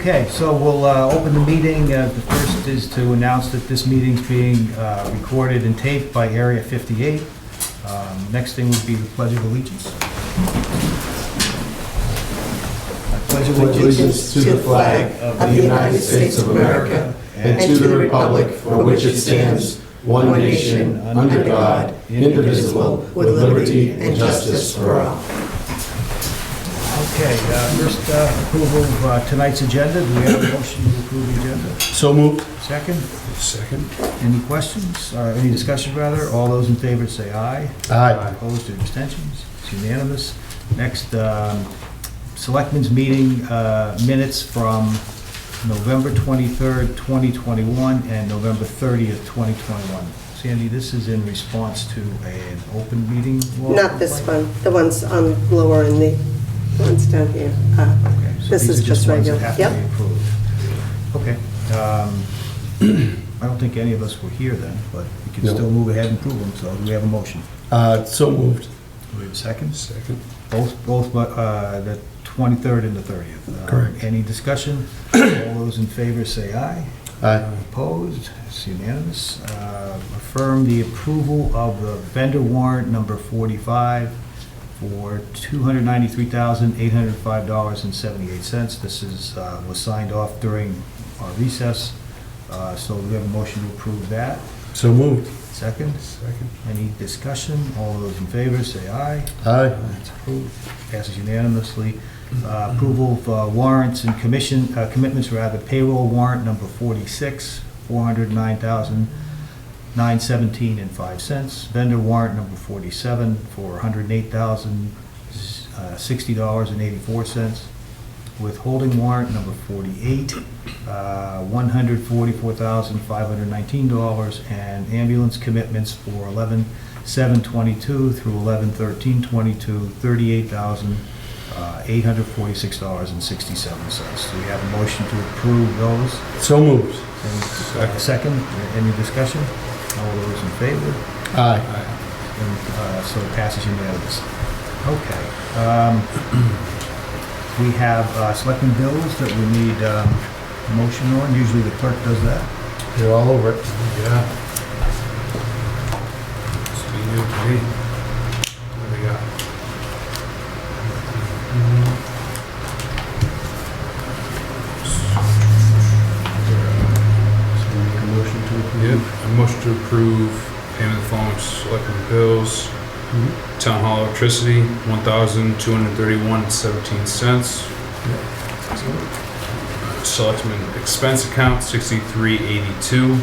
Okay, so we'll open the meeting. The first is to announce that this meeting's being recorded and taped by Area 58. Next thing would be the Pledge of Allegiance. I pledge Allegiance to the flag of the United States of America and to the republic for which it stands, one nation, under God, indivisible, with liberty and justice for all. Okay, first approval of tonight's agenda. Do we have a motion to approve the agenda? So moved. Second? Second. Any questions, or any discussion rather? All those in favor say aye. Aye. Opposed or abstentions? It's unanimous. Next, Selectmen's meeting minutes from November 23rd, 2021 and November 30th, 2021. Sandy, this is in response to an open meeting law? Not this one, the ones on lower in the ones down here. Okay, so This these is are just ones that regular. have to Yep. be approved. Okay. I don't think any of us were here then, but we can No. still move ahead and approve them, so do we have a motion? So moved. Do we have a second? Second. Both the 23rd and the 30th. Correct. Any discussion? All those in favor say aye. Aye. Opposed? It's unanimous. Affirm the approval of the vendor warrant number 45 for $293,805.78. This was signed off during our recess, so we have a motion to approve that. So moved. Second? Second. Any discussion? All those in favor say aye. Aye. It's approved. Passes unanimously. Approval of warrants and commitments, payroll warrant number 46, $409,917.05. Vendor warrant number 47 for $108,060.84. Withholding warrant number 48, $144,519, and ambulance commitments for 11/7/22 through 11/13/22, $38,846.67. Do we have a motion to approve those? So moved. Second, any discussion? All those in favor? Aye. And so it passes unanimously. Okay. We have selecting bills that we need a motion on. Usually the clerk does that. You're all over it. Yeah. It's been new to me. What do we got? So we make a motion to approve. Yep, a motion to approve payment of the following selectmen bills. Mhm. Town hall electricity, $1,231.17. Selectmen expense account, $63.82.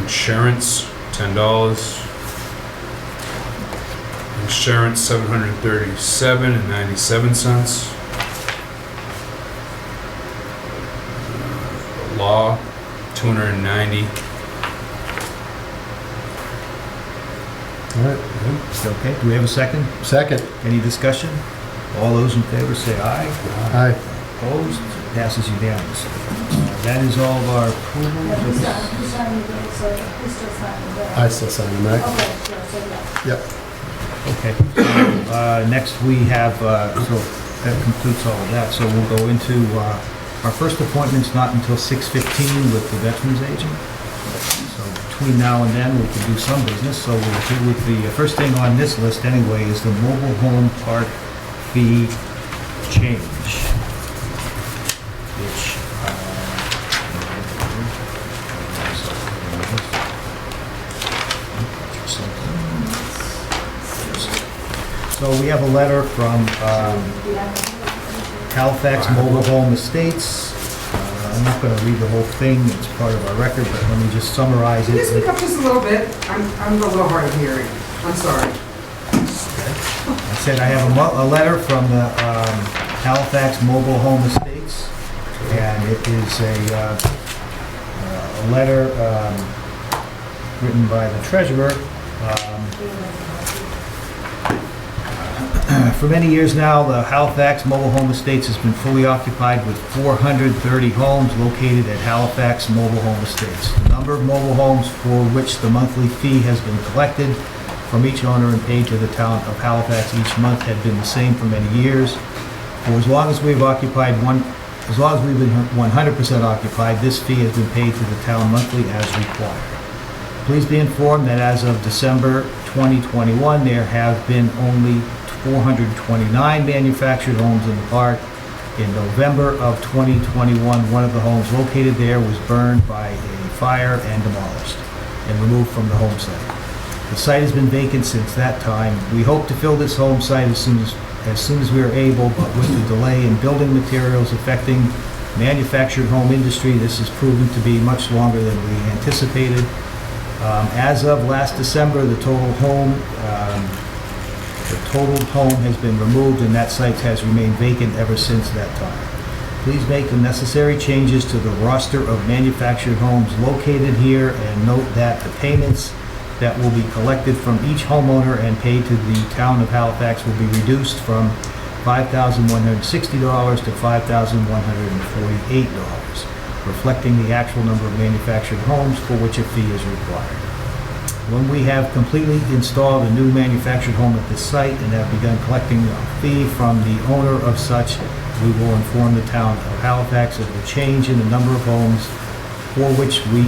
Insurance, $10. Insurance, $737.97. Law, $290. All right. Is that okay? Do we have a second? Second. Any discussion? All those in favor say aye. Aye. Opposed? Passes unanimously. That is all of our approvals. I still sign them, right? Yep. Okay. Next we have, so that completes all of that. So we'll go into our first appointment's not until 6:15 with the Veterans Agent. So between now and then, we can do some business. So we'll do with the first thing on this list anyway is the mobile home park fee change, which, so we have a letter from Halifax Mobile Home Estates. I'm not going to read the whole thing, it's part of our record, but let me just summarize Can you it. speak up just a little bit? I'm a little hard of hearing. I'm sorry. I said I have a letter from the Halifax Mobile Home Estates, and it is a letter written by the treasurer. For many years now, the Halifax Mobile Home Estates has been fully occupied with 430 homes located at Halifax Mobile Home Estates. The number of mobile homes for which the monthly fee has been collected from each owner and paid to the town of Halifax each month had been the same for many years. For as long as we've been 100% occupied, this fee has been paid to the town monthly as required. Please be informed that as of December 2021, there have been only 429 manufactured homes in the park. In November of 2021, one of the homes located there was burned by a fire and demolished and removed from the home site. The site has been vacant since that time. We hope to fill this home site as soon as we are able, but with the delay in building materials affecting manufactured home industry, this has proven to be much longer than we anticipated. As of last December, the total home has been removed, and that site has remained vacant ever since that time. Please make the necessary changes to the roster of manufactured homes located here, and note that the payments that will be collected from each homeowner and paid to the town of Halifax will be reduced from $5,160 to $5,148, reflecting the actual number of manufactured homes for which a fee is required. When we have completely installed a new manufactured home at this site and have begun collecting a fee from the owner of such, we will inform the town of Halifax of the change in the number of homes for which we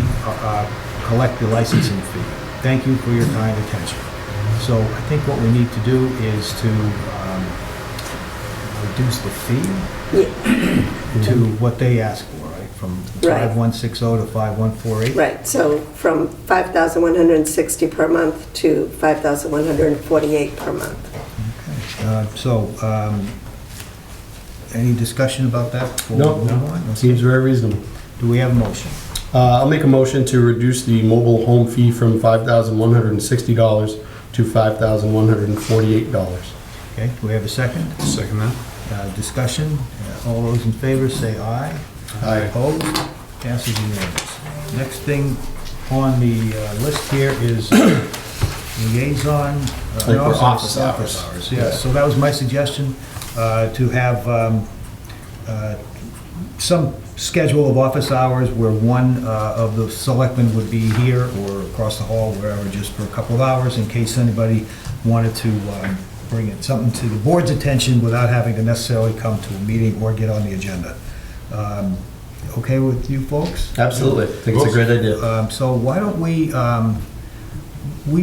collect the licensing fee. Thank you for your kind attention. So I think what we need to do is to reduce the fee to what they ask for, right? From Right. 5160 to 5148? Right, so from 5,160 per month to 5,148 per month. Any discussion about that? before No, we move on? Seems very reasonable. Do we have a motion? I'll make a motion to reduce the mobile home fee from $5,160 to $5,148. Okay, do we have a second? Second that. Discussion? All those in favor say aye. Aye. Opposed? Passes unanimous. Next thing on the list here is liaison. Like for office hours. Yeah, Yeah. so that was my suggestion, to have some schedule of office hours where one of the selectmen would be here or across the hall, wherever, just for a couple of hours in case anybody wanted to bring in something to the board's attention without having to necessarily come to a meeting or get on the agenda. Okay with you folks? Absolutely. I think it's a great idea. So why don't we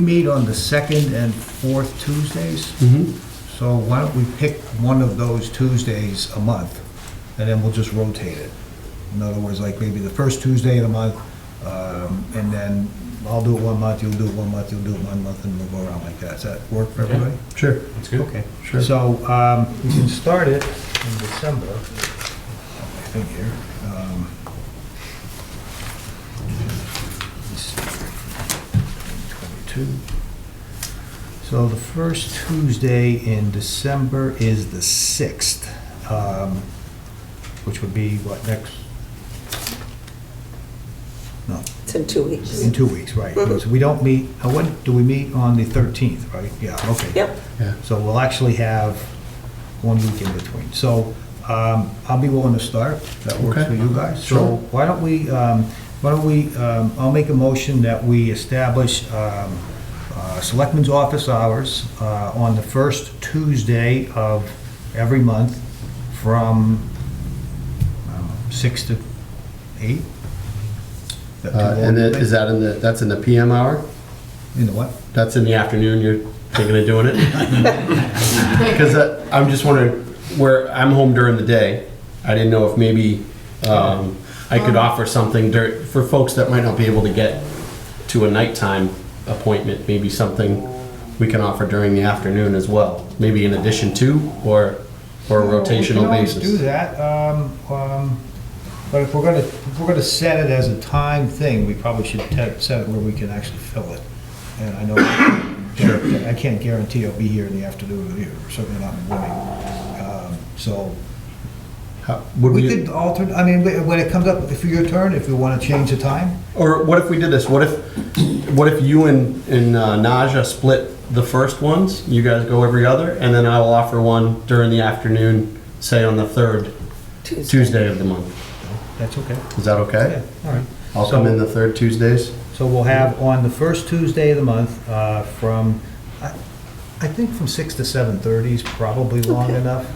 meet on the second and fourth Tuesdays? Mhm. So why don't we pick one of those Tuesdays a month, and then we'll just rotate it. In other words, like maybe the first Tuesday of the month, and then I'll do it one month, you'll do it one month, you'll do it 1 month, and we'll go around like that. Does that work for everybody? Sure. That's good. Okay. Sure. So we can start it in December. I think here. Let's see, 22. So the first Tuesday in December is the 6th, which would be what, next? No, It's in 2 weeks. in 2 weeks, right. Mhm. So we don't meet, when do we meet? On the 13th, right? Yeah, okay. Yep, Yeah. So we'll actually have 1 week in between. So I'll be willing to start. That works Okay. for you guys? Sure. So why don't we, I'll make a motion that we establish Selectmen's office hours on the first Tuesday of every month from 6 to 8. And then, is that that's in the PM hour? In the what? That's in the afternoon, you're thinking of doing it? Because I'm just wondering, where I'm home during the day, I didn't know if maybe I could offer something for folks that might not be able to get to a nighttime appointment, maybe something we can offer during the afternoon as well, maybe in addition to, or a rotational basis. We can always do that, but if we're gonna set it as a time thing, we probably should set it where we can actually fill it. And I know, I can't guarantee I'll be here in the afternoon or certainly not in the morning. So Would we could alter, I mean, when it comes up for your turn, if you wanna change the time, Or what if we did this? What if you and Naja split the first ones? You guys go every other, and then I will offer one during the afternoon, say on the third Tuesday of the month. that's okay. Is that okay? Yeah, all right. I'll come in the third Tuesdays. So we'll have on the first Tuesday of the month, from I think from 6 to 7:30 is probably long Okay. enough.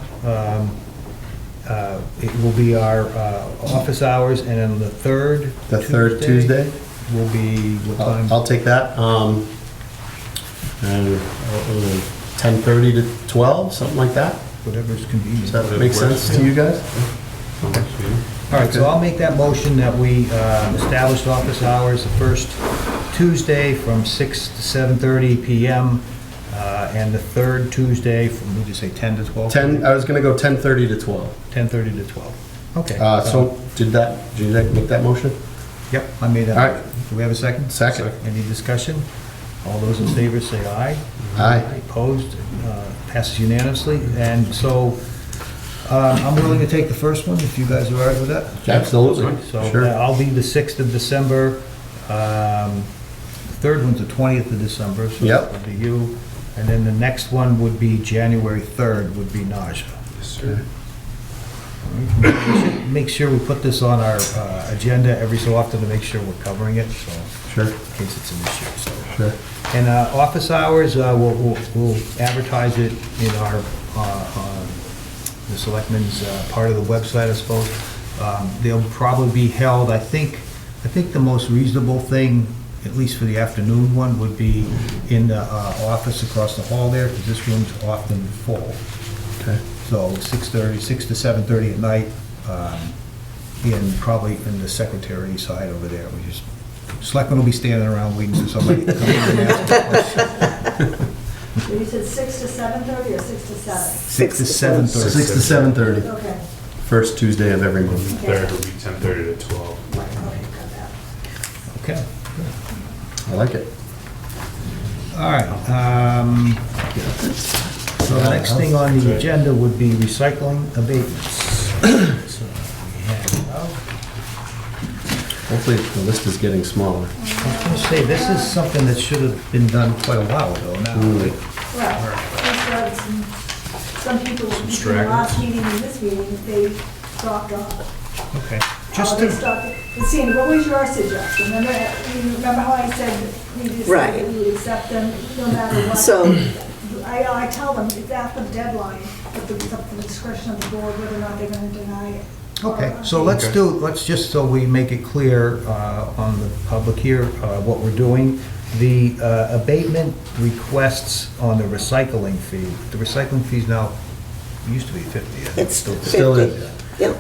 It will be our office hours, and then the third The third Tuesday? will be what time? I'll take that. And 10:30 to 12, something like that? Whatever's Does convenient. that make sense to you guys? All right, so I'll make that motion that we established office hours the first Tuesday from 6 to 7:30 PM, and the third Tuesday from, what did you say, 10 to 12? 10, I was gonna go 10:30 to 12. 10:30 to 12. Okay. So, did you make that motion? Yep, I made that. All right. Do we have a second? Second. Any discussion? All those in favor say aye. Aye. Opposed? Passes unanimously. And so I'm willing to take the first one, if you guys are all right with that. Absolutely, So sure. I'll be the 6th of December. The third one's the 20th of December, so Yep. that would be you. And then the next one would be January 3rd, would be Naja. Yes, sir. We should make sure we put this on our agenda every so often to make sure we're covering it, so Sure, in case it's an issue, so. sure. And office hours, we'll advertise it in our, the Selectmen's part of the website, I suppose. They'll probably be held, I think the most reasonable thing, at least for the afternoon one, would be in the office across the hall there, because this room's often full. Okay. So 6:30, 6 to 7:30 at night, probably in the secretary side over there. Selectmen will be standing around waiting for somebody to come in and ask a question. So you said 6 to 7:30 or 6 to 7? 6 to 7:30. 6 to 7:30, Okay, first Tuesday of every month. Third will be 10:30 to 12. right, okay, got that. Okay. I like it. All right. So the next thing on the agenda would be recycling abatements. So we have, Hopefully, the list is getting smaller. I was going to say, this is something that should have been done quite a while ago now. right? Well, we started some people, in the stragglers. last meeting and this meeting, they dropped off. Okay. Just They to, stopped. Christine, what was your suggestion? Remember how I said previously Right. that we would accept them no matter what? So, I tell them, it's after the deadline, but it's up to the discretion of the board whether or not they're going to deny it. okay, so let's just so we make it clear on the public here, what we're doing. The abatement requests on the recycling fee, the recycling fees now, used to be 50. I think it's still 50. Still is. Yep.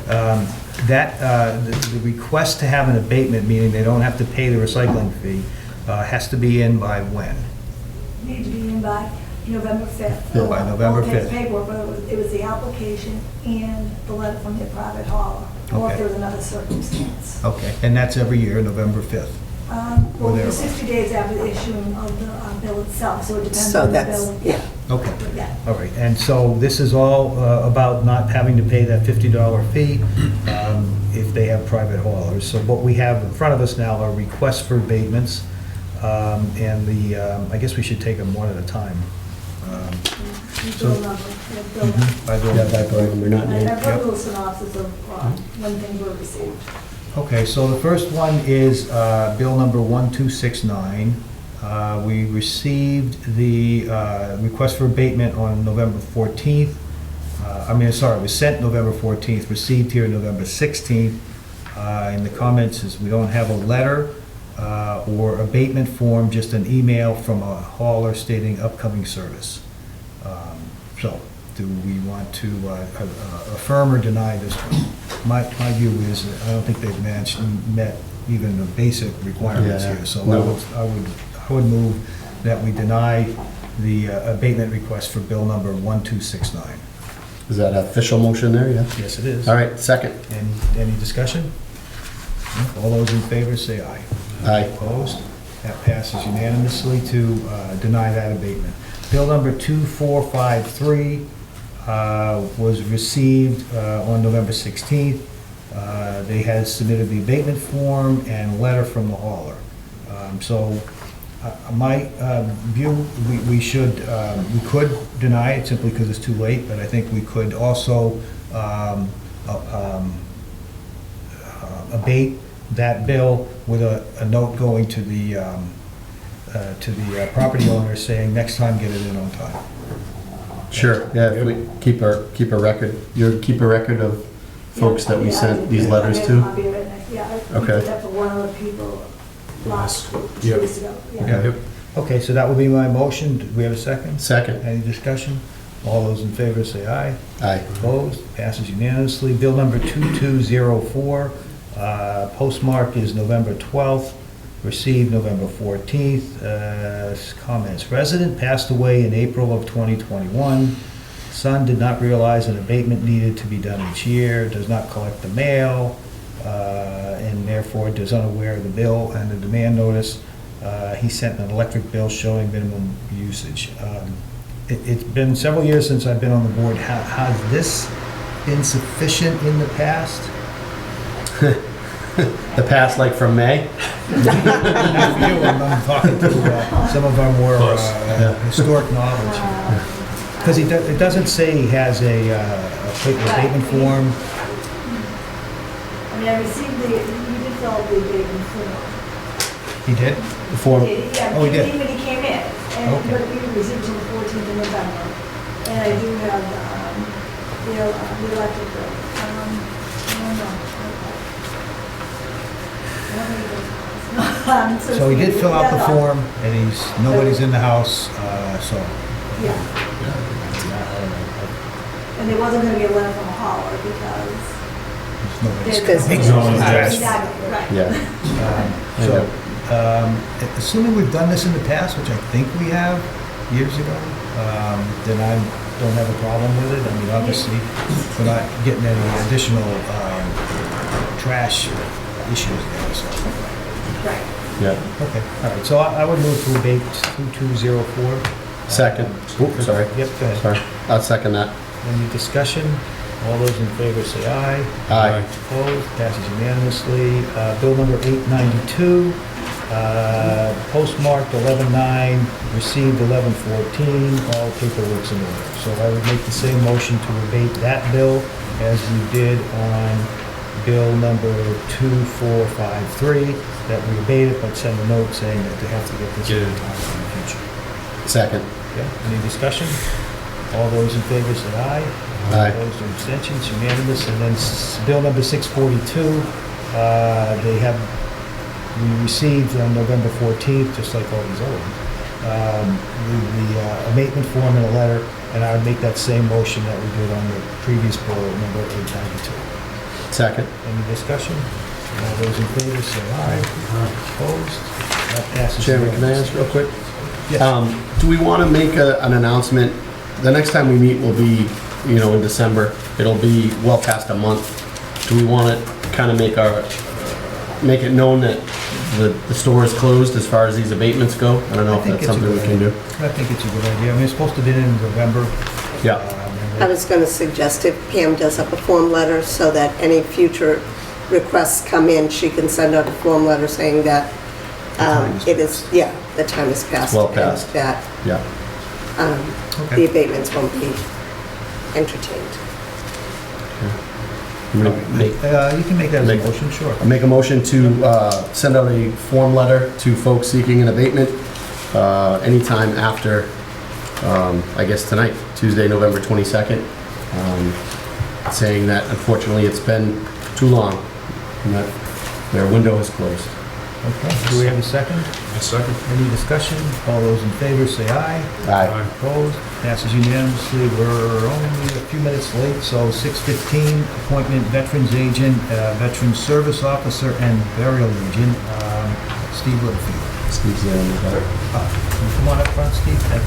The request to have an abatement, meaning they don't have to pay the recycling fee, has to be in by when? Need to be in by November 5th. Yeah, by November Okay, 5th. paperwork, but it was the application and the letter from the private hauler, or Okay. if there was another circumstance. Okay, and that's every year, November 5th. Well, there. the 60 days after the issuing of the bill itself, so it depends So on the that's, bill. yeah. Okay. But yeah, All right, and so this is all about not having to pay that $50 fee if they have private haulers. So what we have in front of us now are requests for abatements, and I guess we should take them one at a time. the So- bill number, the bill number. By bill- Yeah, by bill number, not I name. have a little synopsis of when things were received. Okay, so the first one is bill number 1269. We received the request for abatement on November 14th. It was sent November 14th, received here November 16th. In the comments is we don't have a letter or abatement form, just an email from a hauler stating upcoming service. So, do we want to affirm or deny this one? My view is, that I don't think they've met even the basic requirements Yeah, here. So no. I would move that we deny the abatement request for bill number 1269. Is that an official motion there, yeah? Yes, it is. All right, second. Any discussion? All those in favor say aye. Aye. Opposed? That passes unanimously to deny that abatement. Bill number 2453 was received on November 16th. They had submitted the abatement form and letter from the hauler. So my view, we could deny it simply because it's too late, but I think we could also abate that bill with a note going to the to the property owner saying, next time, get it in on time. Sure, yeah, if we keep a record, keep a record of folks that we Yeah, sent these I letters made a to? copy of it, yeah, I Okay. did that for one of the people last, 2 Yep. weeks ago, yeah. Yeah. Okay, so that would be my motion. Do we have a second? Second. Any discussion? All those in favor say aye. Aye. Opposed? Passes unanimously. Bill number 2204, postmark is November 12th, received November 14th. Comments, resident passed away in April of 2021. Son did not realize an abatement needed to be done each year, does not collect the mail, and therefore is unaware of the bill and the demand notice. He sent an electric bill showing minimum usage. It's been several years since I've been on the board. Has this been sufficient in the past? The past, like from May? Not for you, I'm talking to some of our more historic knowledge. Because it doesn't say he has a abatement form. I mean, I received you did fill out the abatement form. He did? The form, Yeah, Oh, he did? when he came in, and, Okay. but we received it on the 14th of November. And I do have, the electric bill. I don't know. So he did fill out the That's all. form, and nobody's in the house, so. Yeah, and there wasn't gonna be a letter from Howard because. Nobody's Because- coming. Exactly, right. yeah. So, assuming we've done this in the past, which I think we have years ago, then I don't have a problem with it. I mean, obviously, we're not getting any additional trash issues there, so. Right. Yeah. Okay, all right, so I would move to abate 2204. Second. Oops, sorry. Yep, go ahead. Sorry. I'll second that. Any discussion? All those in favor say aye. Aye. Opposed, passes unanimously. Bill number 892, postmarked 11/9, received 11/14, all paperwork's in order. So I would make the same motion to abate that bill as we did on bill number 2453, that we abate it, but send a note saying that they have to get this in time in the future. Second. Okay, any discussion? All those in favor say aye. Aye. Opposed or abstentions, unanimous. And then bill number 642, we received on November 14th, just like all these other ones, the abatement form and a letter, and I would make that same motion that we did on the previous bill, number 892. Second. Any discussion? All those in favor say aye. Opposed? That passes. Chairman, can I ask real quick? Yes. Do we want to make an announcement? The next time we meet will be, in December. It'll be well past a month. Do we want to kind of make it known that the store is closed as far as these abatements go? I don't know I if think that's it's a something we good can do. I think it's a good idea. I mean, it's supposed to be in November. Yeah. I was going to suggest if Pam does up a form letter so that any future requests come in, she can send out a form letter saying that it is, the time has passed. well past. And that Yeah. Okay. the abatements won't be entertained. I'm gonna make- You can make that as a Make- motion, sure. I make a motion to send out a form letter to folks seeking an abatement anytime after, I guess tonight, Tuesday, November 22nd, saying that unfortunately it's been too long and that their window is closed. Okay, do we have a second? A second. Any discussion? All those in favor say aye. Aye. Opposed? Passes unanimously. We're only a few minutes late, so 6:15, appointment Veterans Agent, Veterans Service Officer, and Burial Agent, Steve Littlefield. Steve's there in the back. Can you come on up front, Steve? Thank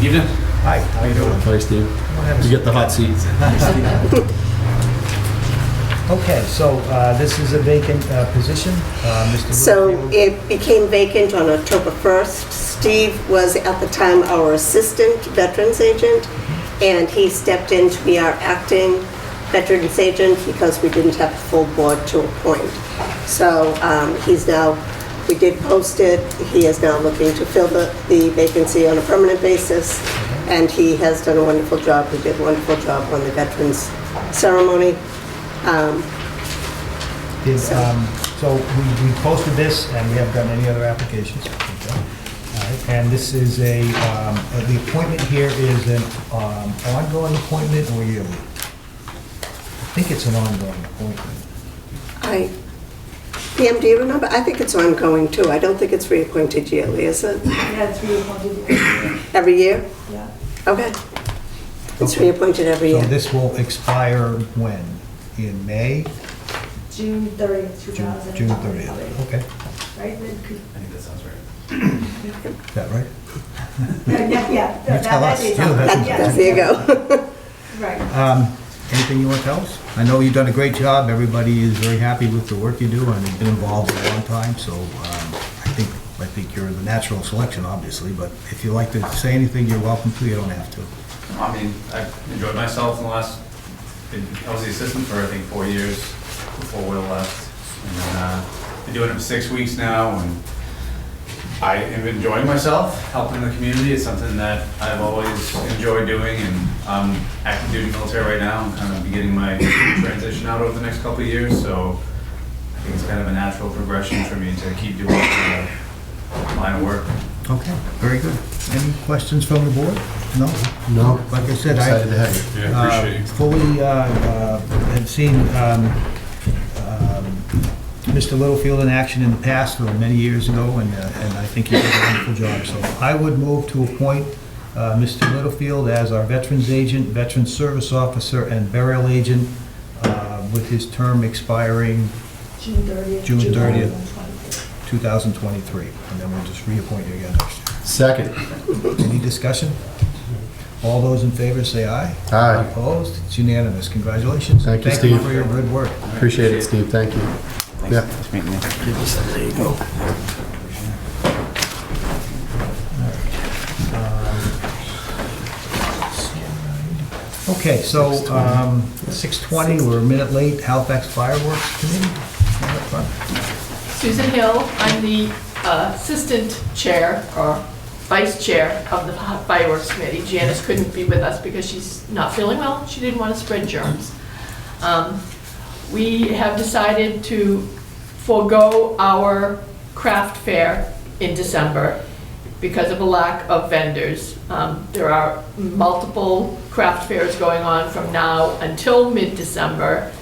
you. Evening. Hi, how you doing? Sorry, Steve. Come on, have a You get the hot seat. Okay, so this is a vacant position, Mr. So Littlefield. it became vacant on October 1st. Steve was at the time our assistant veterans agent, and he stepped in to be our acting veterans agent because we didn't have a full board to appoint. So we did post it. He is now looking to fill the vacancy on a permanent basis, and he has done a wonderful job. He did a wonderful job on the veterans ceremony. Did, So we posted this, and we haven't gotten any other applications. Okay. All right. And this is the appointment here is an ongoing appointment or yearly? I think it's an ongoing appointment. Pam, do you remember? I think it's ongoing too. I don't think it's reappointed yearly, is it? Yeah, it's reappointed every year. Every year? Yeah. Okay. It's Okay. reappointed every So year. this will expire when? In May? June 30th, 2000. June 30th, okay. Right, Lynn? I think that sounds right. Is that right? Yeah. You tell us. is You're the on. veteran. Yeah. There you go. Right. Anything you want to tell us? I know you've done a great job. Everybody is very happy with the work you do, and you've been involved for a long time, so I think you're the natural selection, obviously, but if you'd like to say anything, you're welcome to. You don't have to. I mean, I've enjoyed myself in the last, I was the assistant for, I think, 4 years before Will left. And then, been doing it for 6 weeks now, and I am enjoying myself, helping the community. It's something that I've always enjoyed doing, and I'm active duty military right now. I'm kind of beginning my transition out over the next couple of years, so I think it's kind of a natural progression for me to keep doing the line of work. Okay, very good. Any questions from the board? No? No? Like I said, I Excited to have you. Yeah, appreciate you. fully have seen Mr. Littlefield in action in the past, many years ago, and I think he did a wonderful job. So I would move to appoint Mr. Littlefield as our Veterans Agent, Veteran Service Officer, and Burial Agent with his term expiring June 30th. June 30th. 2023. 2023, and then we'll just reappoint you again next year. Second. Any discussion? All those in favor say aye. Aye. Opposed? It's unanimous. Congratulations. Thank you, Thank you Steve. for your good work. Appreciate it, Steve. Thank you. Yeah. Nice meeting you. There you go. Okay, so 6:20, we're a minute late. Halifax Fireworks Committee. Right up front. Susan Hill, I'm the assistant chair or vice chair of the fireworks committee. Janice couldn't be with us because she's not feeling well. She didn't want to spread germs. We have decided to forego our craft fair in December because of a lack of vendors. There are multiple craft fairs going on from now until mid-December,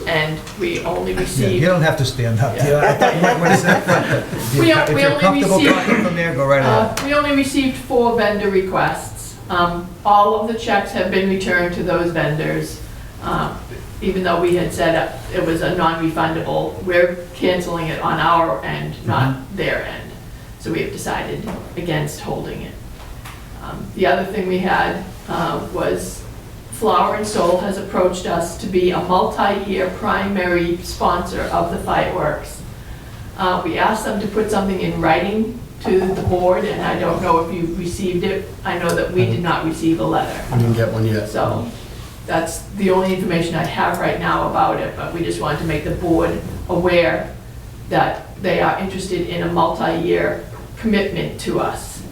and we only Yeah, received... you don't have to stand up. Yeah. Yeah, I thought you might want to sit front. If We you're only comfortable received- talking from there, go right ahead. We only received 4 vendor requests. All of the checks have been returned to those vendors, even though we had said it was a non-refundable. We're canceling it on our end, not their end. So we have decided against holding it. The other thing we had was Flower and Soul has approached us to be a multi-year primary sponsor of the fireworks. We asked them to put something in writing to the board, and I don't know if you've received it. I know that we did not receive a letter. I didn't get one yet. So that's the only information I have right now about it, but we just wanted to make the board aware that they are interested in a multi-year commitment to us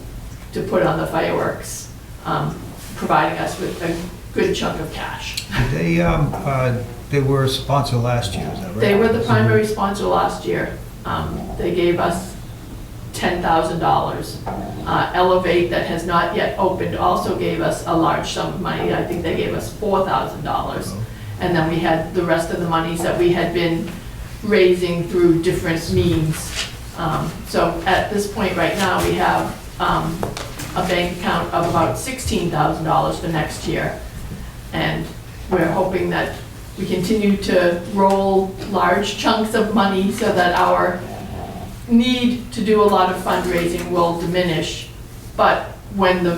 to put on the fireworks, providing us with a good chunk of cash. They were a sponsor last year, is that right? They were the primary sponsor last year. They gave us $10,000. Elevate, that has not yet opened, also gave us a large sum of money. I think they gave us $4,000. And then we had the rest of the monies that we had been raising through different means. So at this point right now, we have a bank account of about $16,000 for next year. And we're hoping that we continue to roll large chunks of money so that our need to do a lot of fundraising will diminish. But when the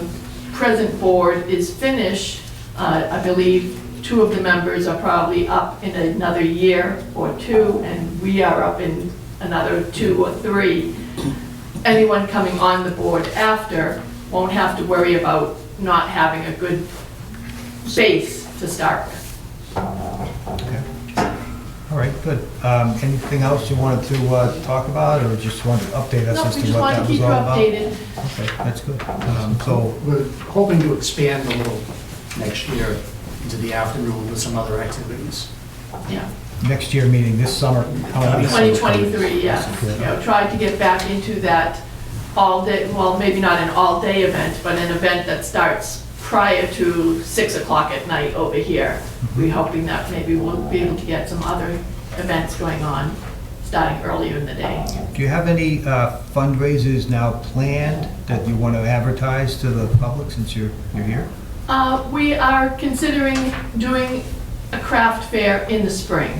present board is finished, I believe 2 of the members are probably up in another year or 2, and we are up in another 2 or 3. Anyone coming on the board after won't have to worry about not having a good base to start with. Okay. All right, good. Anything else you wanted to talk about, or just wanted to update us No, as we to just what wanted that to was keep you all about? updated. Okay, that's good. So, We're hoping to expand a little next year into the afternoon with some other activities. Yeah. next year, meaning this summer. Halloween summer. 2023, yes. You know, tried to get back into that all-day, well, maybe not an all-day event, but an event that starts prior to 6 o'clock at night over here. We're hoping that maybe we'll be able to get some other events going on, starting earlier in the day. Do you have any fundraisers now planned that you want to advertise to the public since you're here? We are considering doing a craft fair in the spring,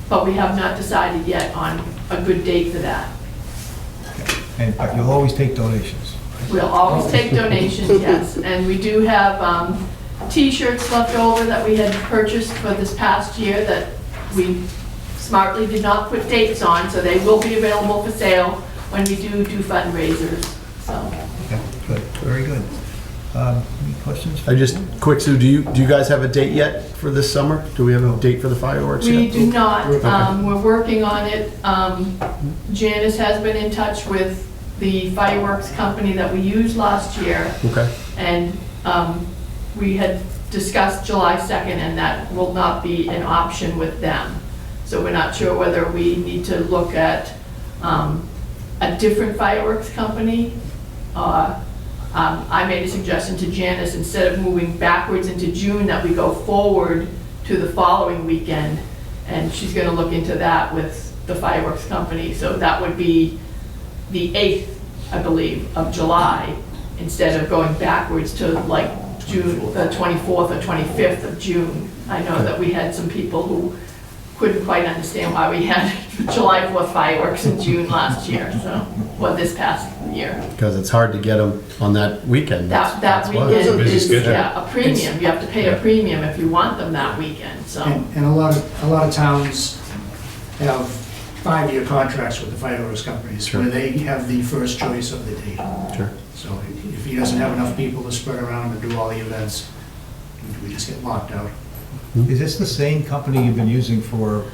but we have not decided yet on a good date for that. But you'll always take donations. We'll always take donations, yes, and we do have T-shirts left over that we had purchased for this past year that we smartly did not put dates on, so they will be available for sale when we do fundraisers, so. Okay, good, very good. Any questions? Quick, Sue, do you guys have a date yet for this summer? Do we have a date for the fireworks yet? We do not. Okay. We're working on it. Janice has been in touch with the fireworks company that we used last year. Okay. And we had discussed July 2nd, and that will not be an option with them. So we're not sure whether we need to look at a different fireworks company. I made a suggestion to Janice, instead of moving backwards into June, that we go forward to the following weekend. And she's gonna look into that with the fireworks company. So that would be the 8th, I believe, of July, instead of going backwards to like June, the 24th or 25th of June. I know that we had some people who couldn't quite understand why we had July 4th fireworks in June last year, so, well, this past year. Because it's hard to get them on that weekend. That why. weekend Busy is, schedule. yeah, a premium. You have to pay a premium if you want them that weekend, so. And a lot of towns have 5-year contracts with the fireworks companies Sure. where they have the first choice of the date. Sure. So if he doesn't have enough people to spread around and do all the events, we just get locked out. Is this the same company you've been using for?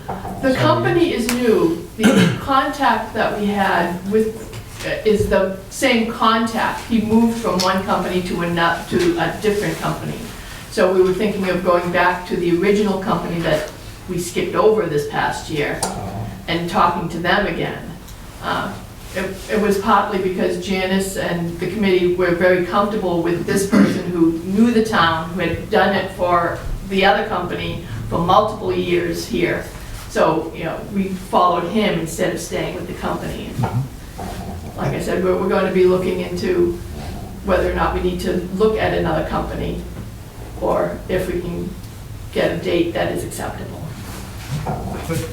The company is new. The contact that we had with, is the same contact. He moved from one company to a different company. So we were thinking of going back to the original company that we skipped over this past year and talking to them again. It was partly because Janice and the committee were very comfortable with this person who knew the town, who had done it for the other company for multiple years here. So, you know, we followed him instead of staying with the company. Like I said, we're going to be looking into whether or not we need to look at another company or if we can get a date that is acceptable. Good.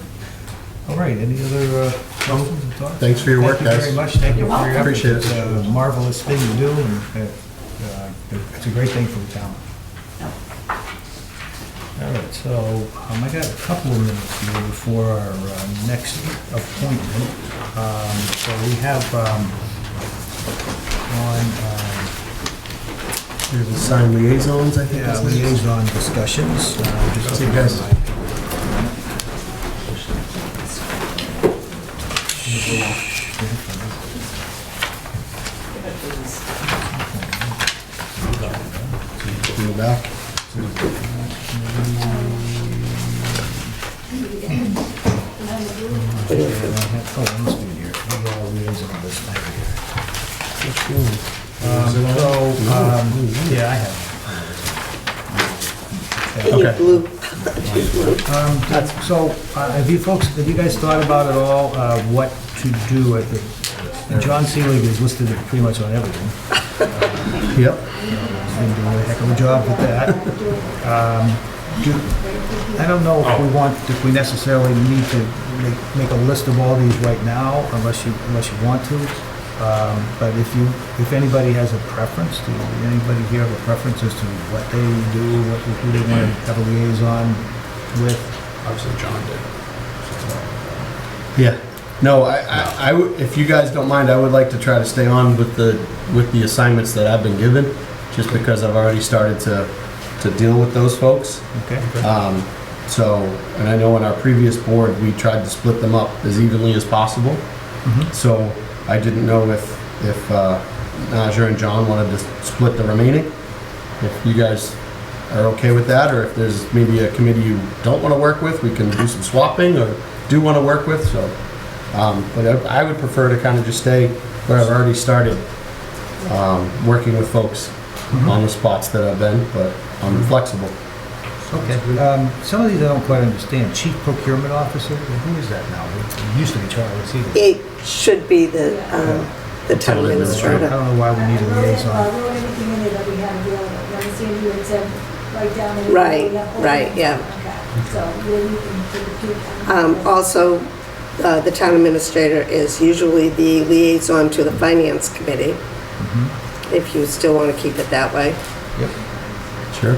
All right, any other questions or thoughts? Thanks for your work, Thank you guys. very much, thank you for your efforts. Appreciate it. It's a marvelous thing to do, and it's a great thing for the town. All right, so I got a couple of minutes here before our next appointment. So we have There's assigned liaisons, I think. liaison discussions. Just See you guys. In the back. Yeah, I have. In your Okay. blue. So, have you guys thought about at all what to do at the, John Seelig is listed pretty much on everything. Yep. He's been doing a heck of a job with that. I don't know if we necessarily need to make a list of all these right now, unless you want to. But if anybody has a preference, do anybody here have a preference as to what they do, who they want to have a liaison with? Obviously, John did. Yeah. No, if you guys don't mind, I would like to try to stay on with the assignments that I've been given, just because I've already started to deal with those folks. Okay. And I know in our previous board, we tried to split them up as evenly as possible. Mhm. So I didn't know if Naja and John wanted to split the remaining. If you guys are okay with that, or if there's maybe a committee you don't want to work with, we can do some swapping, or do want to work with, so. But I would prefer to kind of just stay where I've already started, working with folks on the spots that I've been, but I'm flexible. Okay. Some of these I don't quite understand. Chief Procurement Officer, who is that now? It used to be Charlie Seaton. It should be the town I administrator. don't know why we need a I liaison. wrote everything in there that we had available. You understand, you had said, write down. everything Right, we have right, open. yeah. Okay, so then you can take a peek. Also, the town administrator is usually the liaison to the finance committee, if you still want to keep it that way. Yep. Sure.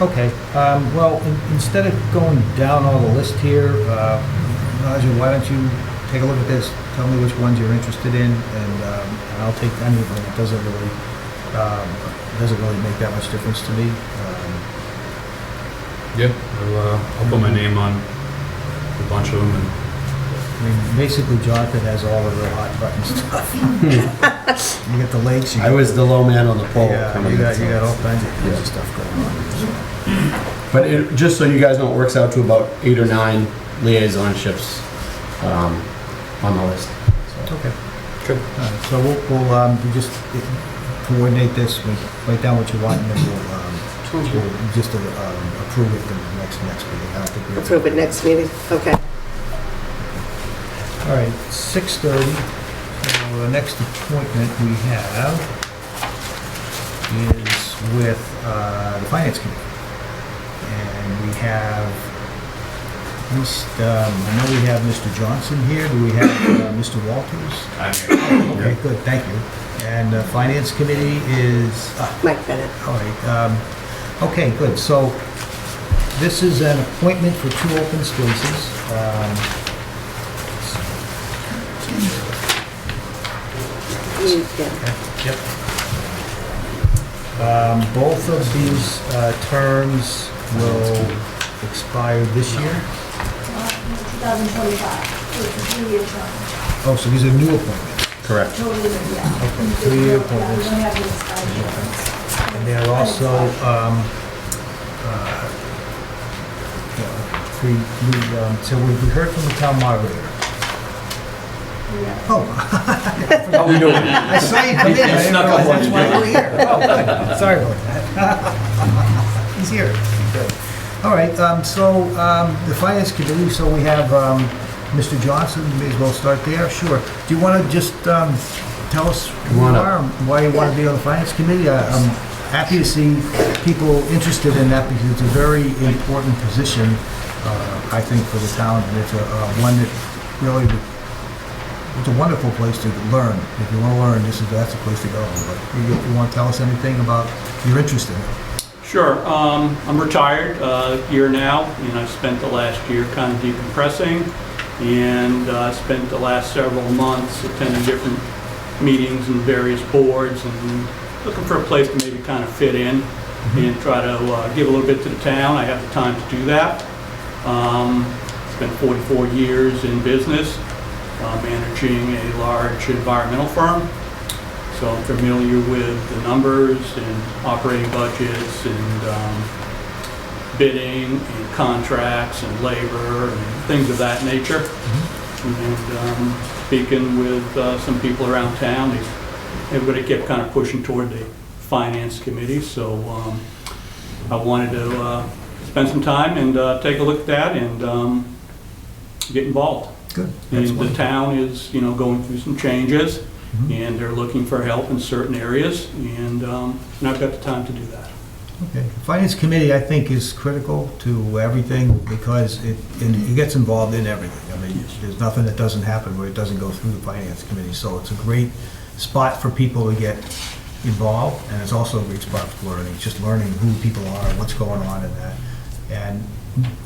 Okay, well, instead of going down all the list here, Naja, why don't you take a look at this, tell me which ones you're interested in, and I'll take any of them. It doesn't really make that much difference to me. Yeah, I'll put my name on a bunch of them, and I mean, basically Jonathan has all the real hot button stuff. You got the lakes, you I was the low man on the pole. yeah, coming you in, got so. all kinds of stuff going on. But just so you guys know, it works out to about 8 or 9 liaisonships on the list. So. Okay. Good. So we'll just coordinate this, we write down what you want, and then we'll just approve it in the next meeting. I don't think we- Approve it next meeting, okay. All right, 6:30. So the next appointment we have is with the Finance Committee. And we have, at least, I know we have Mr. Johnson here. Do we have Mr. Walters? I'm here. Okay, good, thank you. And the Finance Committee is, Mike Bennett. all right. Okay, good. So this is an appointment for 2 open spaces. Yeah. Yep. Both of these terms will expire this year. 2025, it's a 3-year term. Oh, so these are new appointments. Correct. Totally, yeah. Okay, 3-year Yeah, we appointments. don't have the expiration. And they're also, so we heard from the town moderator. Yeah. Oh. How we doing? I saw you come in. I didn't snuck up realize on that's you. why you were here. Oh, good. Sorry about that. He's here. Good. All right, so the Finance Committee, so we have Mr. Johnson, may as well start there. Sure. Do you want to just tell us who you Come on up. are, and why you want to be on the Finance Committee? I'm happy to see people interested in that because it's a very important position, I think, for the town. And it's one that really, it's a wonderful place to learn. If you want to learn, that's the place to go. But you want to tell us anything about your interest in it? Sure. I'm retired year now, and I've spent the last year kind of decompressing, and spent the last several months attending different meetings and various boards and looking for a place to maybe kind of fit in and try to give a little bit to the town. I have the time to do that. Spent 44 years in business, managing a large environmental firm. So I'm familiar with the numbers and operating budgets and bidding and contracts and labor and things of that nature. And speaking with some people around town, everybody kept kind of pushing toward the Finance Committee. So I wanted to spend some time and take a look at that and get involved. Good. And the Excellent. town is, going through some changes, and they're looking for help in certain areas, and I've got the time to do that. Okay. The Finance Committee, I think, is critical to everything because it gets involved in everything. I mean, there's nothing that doesn't happen where it doesn't go through the Finance Committee. So it's a great spot for people to get involved, and it's also a great spot for learning, just learning who people are, what's going on in that. And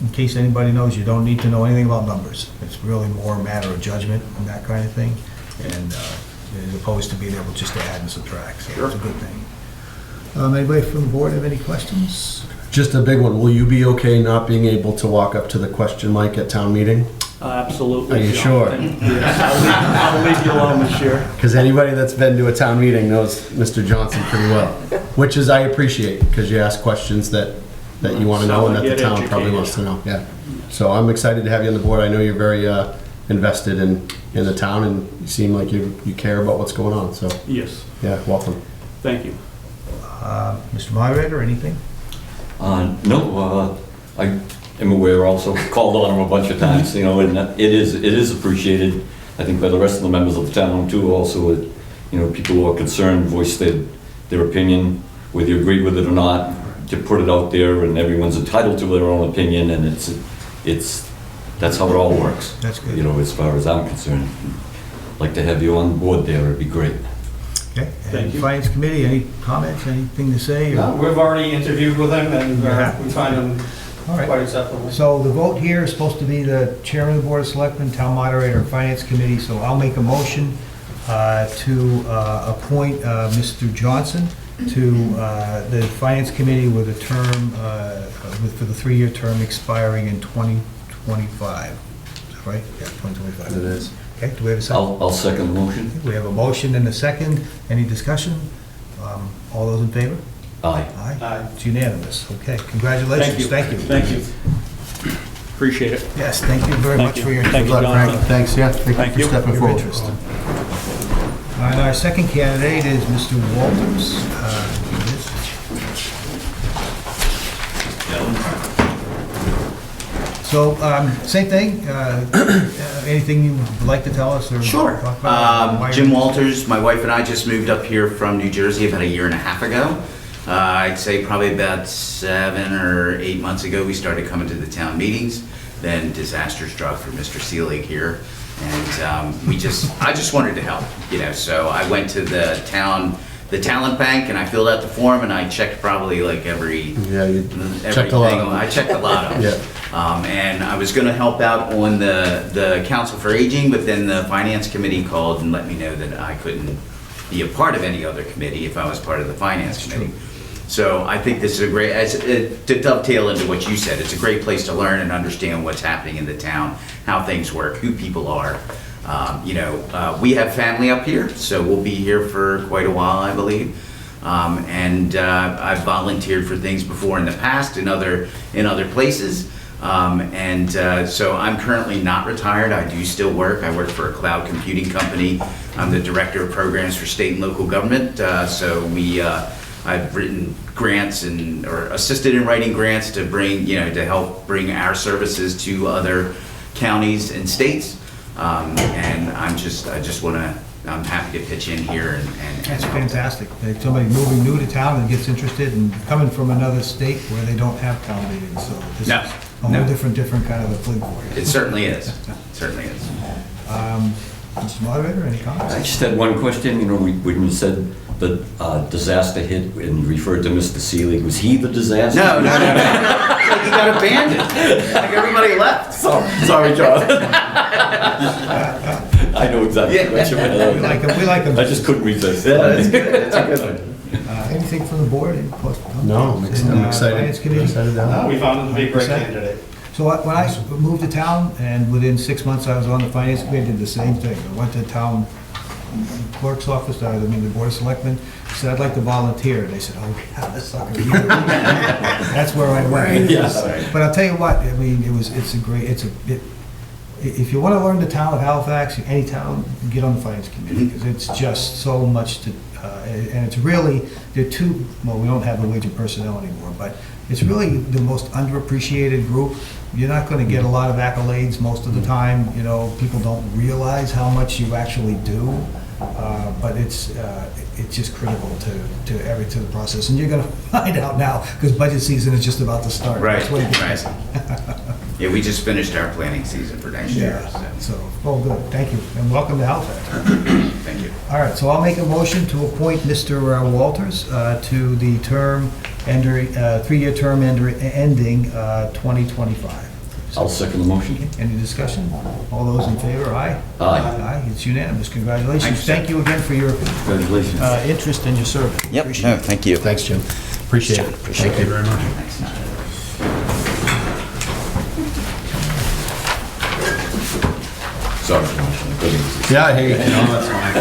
in case anybody knows, you don't need to know anything about numbers. It's really more a matter of judgment and that kind of thing, and as opposed to being able just to add and subtract. So it's a good thing. Anybody from the board have any questions? Just a big one. Will you be okay not being able to walk up to the question mic at town meeting? Absolutely. Are you sure? Yes, I'll leave you alone this year. Because anybody that's been to a town meeting knows Mr. Johnson pretty well, which is I appreciate, because you ask questions that you want to know and that the Get town probably educated. wants to know. Yeah. So I'm excited to have you on the board. I know you're very invested in the town, and you seem like you care about what's going on. So Yes, yeah, welcome. thank you. Mr. Moderator, anything? No, I am aware also, called on him a bunch of times, you know, and it is appreciated, I think, by the rest of the members of the town too, also, people who are concerned voice their opinion, whether you agree with it or not, to put it out there, and everyone's entitled to their own opinion, and that's how it all works. That's good. As far as I'm concerned. I'd like to have you on board there, it'd be great. Okay. Thank And you. Finance Committee, any comments, anything to say? or- No, we've already interviewed with him, and Yeah. we find him All right. quite acceptable. So the vote here is supposed to be the chairman of the Board of Selectmen, town moderator, and finance committee. So I'll make a motion to appoint Mr. Johnson to the finance committee with a term, for the 3-year term expiring in 2025. Is that right? Yeah, 2025. It is. Okay, do we have a second? I'll second the motion. We have a motion and a second. Any discussion? All those in favor? Aye. Aye. It's unanimous. Okay, congratulations. Thank you. Thank you. Appreciate it. Yes, thank you very Thank much you. for your Thank you, good luck, Jonathan. Frank. Thanks. Yeah. Thank Thank you you. for stepping Your forward. interest. And our second candidate is Mr. Walters. So, same thing, anything you'd like to tell us or? Sure. talk about? Why Jim you're- Walters, my wife and I just moved up here from New Jersey about 1.5 years ago. I'd say probably about 7 or 8 months ago, we started coming to the town meetings. Then disaster struck for Mr. Seelig here. And I just wanted to help, so I went to the talent bank, and I filled out the form, and I checked probably like Yeah, you checked a lot of them. I checked a lot of them. Yeah. And I was gonna help out on the Council for Aging, but then the Finance Committee called and let me know that I couldn't be a part of any other committee if I was part of the Finance Committee. So I think this is a great, to dovetail into what you said, it's a great place to learn and understand what's happening in the town, how things work, who people are. We have family up here, so we'll be here for quite a while, I believe. I've volunteered for things before in the past in other places. So I'm currently not retired. I do still work. I work for a cloud computing company. I'm the director of programs for state and local government. I've written grants or assisted in writing grants to bring, to help bring our services to other counties and states. And I'm happy to pitch in here and That's help. fantastic. Like somebody moving new to town and gets interested and coming from another state where they don't have town meetings, so this is No, a whole no. different kind of a thing for you. It certainly is. It certainly is. Mr. Moderator, any I comments? just had one question, when you said the disaster hit and referred to Mr. Seelig, was he the disaster? No. It's like he got abandoned. Like everybody left. Sorry, John. I know exactly what you We like meant. him, we like him. I just couldn't resist. Yeah, that's good. That's a good one. Anything from the board? Any post- No, I'm comments? excited. And, I'm excited. Finance Committee? Excited down. We found him to be a great 100%. candidate. So when I moved to town, and within 6 months I was on the Finance Committee, did the same thing. I went to town clerk's office, the Board of Selectmen, said, I'd like to volunteer. They said, oh, yeah, that's sucker. That's where I went. Yes. But I'll tell you what, if you want to learn the town of Halifax, any town, get on the Finance Committee, because it's just so much to, and it's really, we don't have the wage and personnel anymore, but it's really the most underappreciated group. You're not going to get a lot of accolades most of the time, people don't realize how much you actually do, but it's just critical to the process, and you're going to find out now, because budget season is just about to start. Right, That's when it gets right. busy. Yeah, we just finished our planning season for next year. Yeah, So, oh, good, thank you, and welcome to Halifax. thank you. All right, so I'll make a motion to appoint Mr. Walters to the term, 3-year term ending 2025. I'll second the motion. Any discussion? All those in favor, aye? Aye. Aye, it's unanimous, congratulations. Thanks, sir. Thank you again for your Congratulations. interest and your service. Yep, no, thank you. Thanks, Jim. Appreciate it. Thank you very much. Thanks. Sorry. Good evening. Yeah, hey, no, that's fine.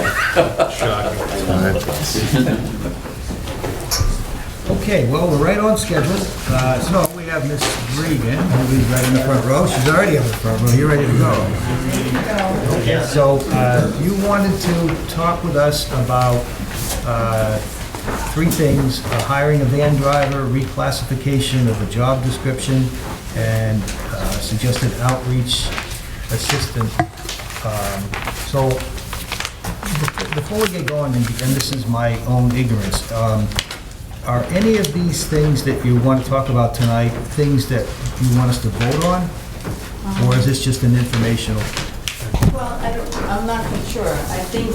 Shocking. Okay, well, we're right on schedule. So we have Miss Regan, who is right in the front row. She's already in the front row. You're ready to go. Okay, so you wanted to talk with us about three things: hiring a van driver, reclassification of a job description, and suggested outreach assistant. So before we get going, and this is my own ignorance, are any of these things that you want to talk about tonight things that you want us to vote on? Or is this just an informational? Well, I'm not quite sure. I think,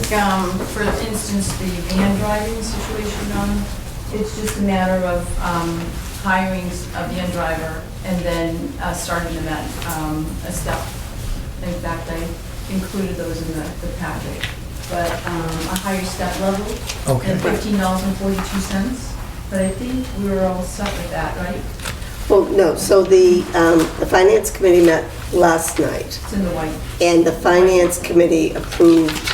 for instance, the van driving situation, it's just a matter of hiring a van driver and then starting them at a step. In fact, I included those in the packet. But a higher step level, Okay. and $15.42. But I think we were all set with that, right? Well, no, so the Finance Committee met last night, It's in the white. and the Finance Committee approved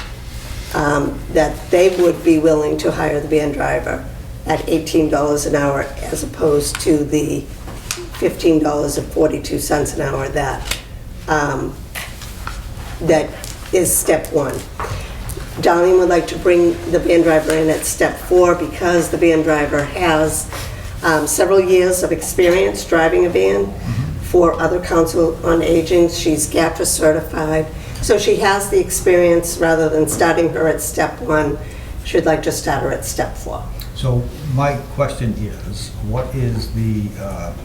that they would be willing to hire the van driver at $18 an hour as opposed to the $15.42 an hour that is step one. Darlene would like to bring the van driver in at step 4 because the van driver has several years of experience driving a van for other council on aging. She's GATRA certified, so she has the experience. Rather than starting her at step 1, she'd like to start her at step 4. So my question is, what is the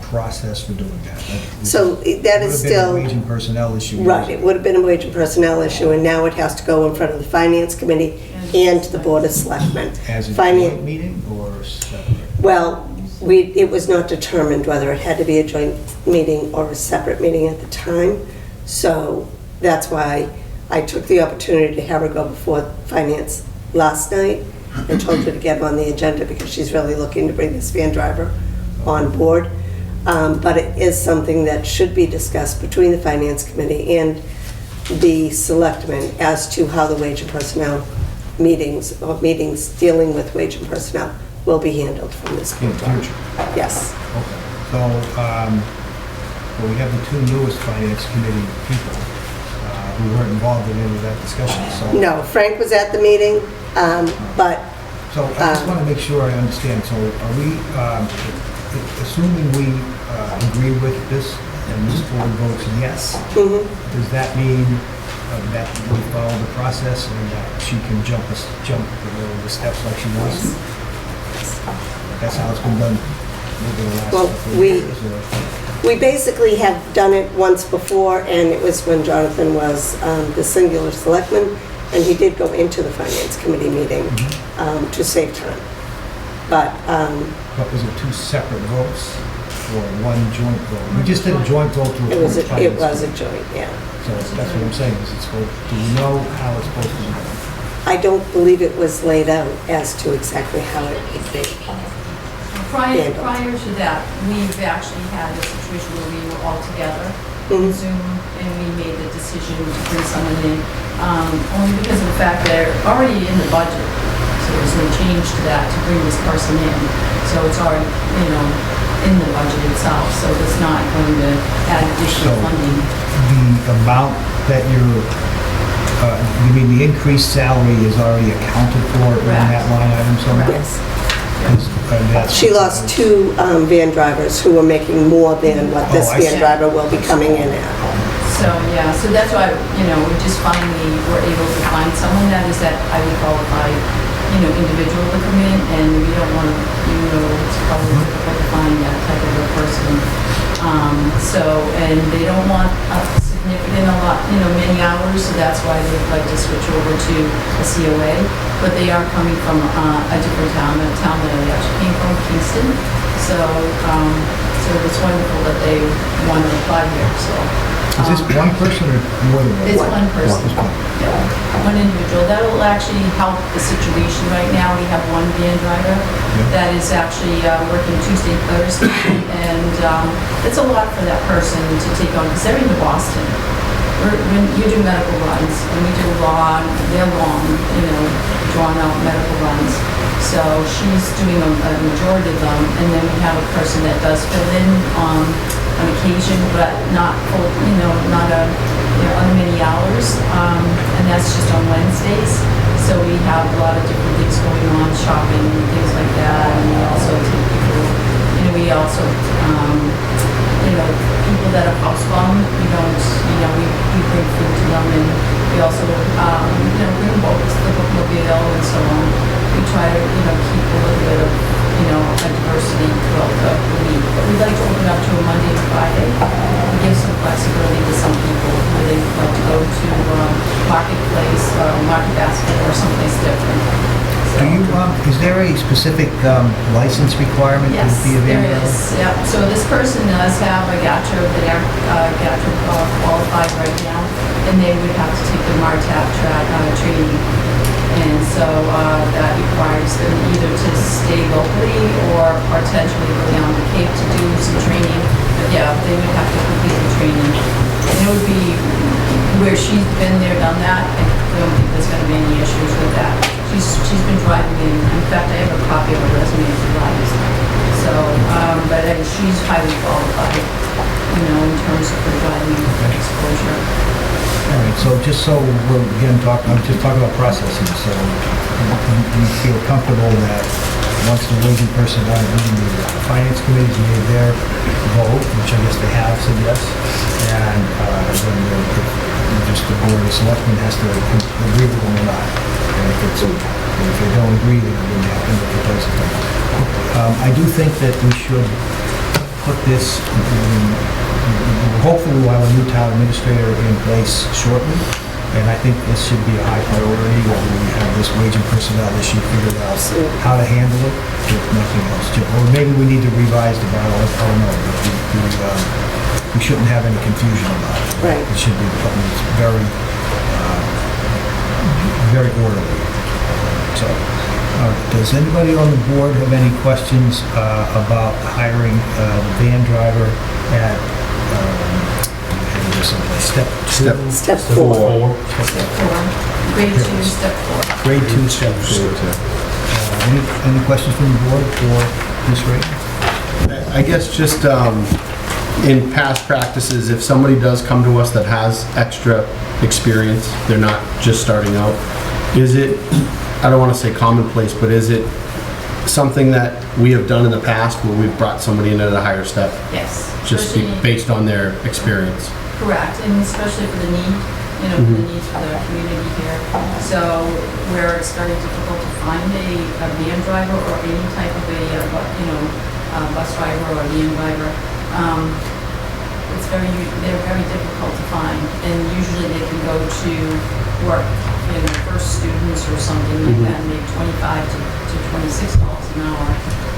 process for doing that? So that is still... Would have been a wage and personnel issue. Right, it would have been a wage and personnel issue, and now it has to go in front of the Finance Committee and the Board of Selectmen. As a Finan- joint meeting or separate? Well, it was not determined whether it had to be a joint meeting or a separate meeting at the time, so that's why I took the opportunity to have her go before Finance last night and told her to get on the agenda because she's really looking to bring this van driver on board. But it is something that should be discussed between the Finance Committee and the Selectmen as to how the wage and personnel meetings, or meetings dealing with wage and personnel, will be handled from this In point the on. future? Yes. Okay. So, well, we have the two newest Finance Committee people who weren't involved in any of that discussion, so... No, Frank was at the meeting, but So I just want to make sure I understand. So are we, assuming we agree with this and this board votes yes, does that mean that we follow the process and that she can jump the steps like she wants to? That's how it's been done over the last Well, couple of years? Or- we basically have done it once before, and it was when Jonathan was the singular selectman, and he did go into the Finance Committee meeting to save time. But But was it two separate votes or one joint vote? We just did a joint vote to it was approve a Finance Committee. joint, yeah. So that's what I'm saying, is it's supposed, do we know how it's supposed to be done? I don't believe it was laid out as to exactly how it would be. Prior to that, we've actually had a situation where we were all together in Zoom, and we made the decision to bring someone in, only because of the fact they're already in the budget. So there's no change to that to bring this person in. So it's already, in the budget itself, so it's not going to add additional So- funding. The amount that you're, you mean the increased salary is already accounted for in that line item somewhere? Yes. That's- She lost 2 van drivers who were making more than what this Oh, I van see. driver will be coming in at. So, yeah, so that's why, we just finally were able to find someone that is that highly qualified, individual to come in, and we don't want to, it's probably difficult to find that type of a person. And they don't want a many hours, so that's why they'd like to switch over to a COA. But they are coming from a different town, a town that they actually came from, Kingston. So it's wonderful that they want to apply here, so. Is this one person or more than one? It's one person. Just one. Yeah, one individual. That will actually help the situation. Right now, we have one van driver that is actually working Tuesday, Thursday, and it's a lot for that person to take on, because they're into Boston. you do medical runs, and we do they're long, drawn out medical runs. So she's doing a majority of them, and then we have a person that does fill in on occasion, but not full, not on many hours, and that's just on Wednesdays. So we have a lot of different things going on, shopping and things like that, and we also take people, people that are housebound, we don't, we bring food to them, and we also, bring boats, the bookmobile and so on. We try to, keep a little bit of, a diversity throughout the week. But we'd like to open up to a Monday and Friday. We give some flexibility to some people who they like to go to Marketplace or Market Basket or someplace different. Do you, is there a specific license requirement to Yes, be a van there driver? is. Yep. So this person does have a GATRA, GATRA qualified right now, and they would have to take the MARTAP training. And so that requires them either to stay locally or potentially go down the Cape to do some training. But yeah, they would have to complete the training. And it would be where she's been there, done that. I don't think there's going to be any issues with that. She's been driving in fact, I have a copy of her resume if you like. So, but she's highly qualified, in terms of her driving exposure. All right, so just so we're again I'm just talking about processing, so you feel comfortable that once the wage and personnel meeting, the finance committee's made their vote, which I guess they have said yes, and then just the board of selectmen has to agree with them or not. And if they don't agree, then it wouldn't happen, if it does happen. I do think that we should put this, hopefully we'll have a new town administrator in place shortly, and I think this should be a high priority, whether we have this wage and personnel issue figured out, how to handle it, if nothing else. Or maybe we need to revise the bylaw, I don't know, but we shouldn't have any confusion about it. Right. It should be something that's very, very orderly. So, does anybody on the board have any questions about hiring a van driver at step two? Step 4. Grade 2, step 4. Grade 2, step 4. Any questions from the board for Ms. Ray? I guess just in past practices, if somebody does come to us that has extra experience, they're not just starting out, is it, I don't want to say commonplace, but is it something that we have done in the past where we've brought somebody in at a higher step? Yes. Just based on their experience? Correct, and especially for the need, for the needs for the community here. So where it's very difficult to find a van driver or any type of bus driver or van driver, they're very difficult to find. And usually they can go to work, first students or something like that, and make $25 to $26 an hour.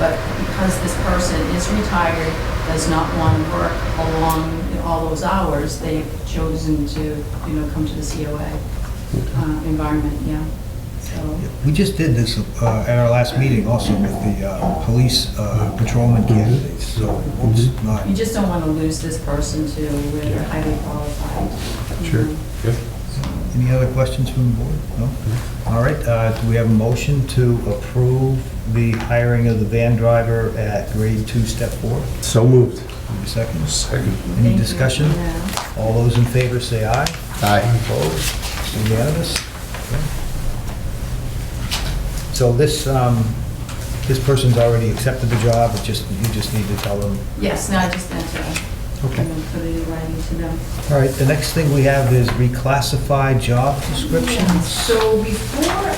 But because this person is retired, does not want to work along all those hours, they've chosen to, come to the COA environment, yeah. So. We just did this at our last meeting also with the police patrolman candidates, so it's not... You just don't want to lose this person to where they're highly qualified. Sure. Good. Any other questions from the board? No? All right, do we have a motion to approve the hiring of the van driver at grade 2, step 4? So moved. Need a second? Second. Any Thank discussion? you. Yeah. All those in favor say aye. Aye. Opposed? Unanimous? Okay. So this person's already accepted the job, you just need to tell them. Yes, no, I just meant to Okay. put it in writing to them. All right, the next thing we have is reclassified job descriptions. So before,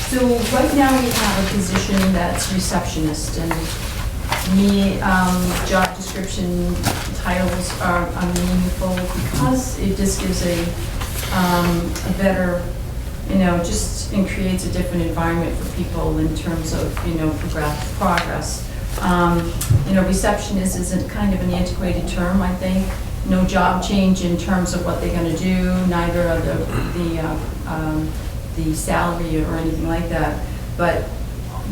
so right now we have a position that's receptionist, and job description titles are meaningful because it just gives a better, just and creates a different environment for people in terms of, progress. Receptionist isn't kind of an antiquated term, I think. No job change in terms of what they're going to do, neither are the salary or anything like that. But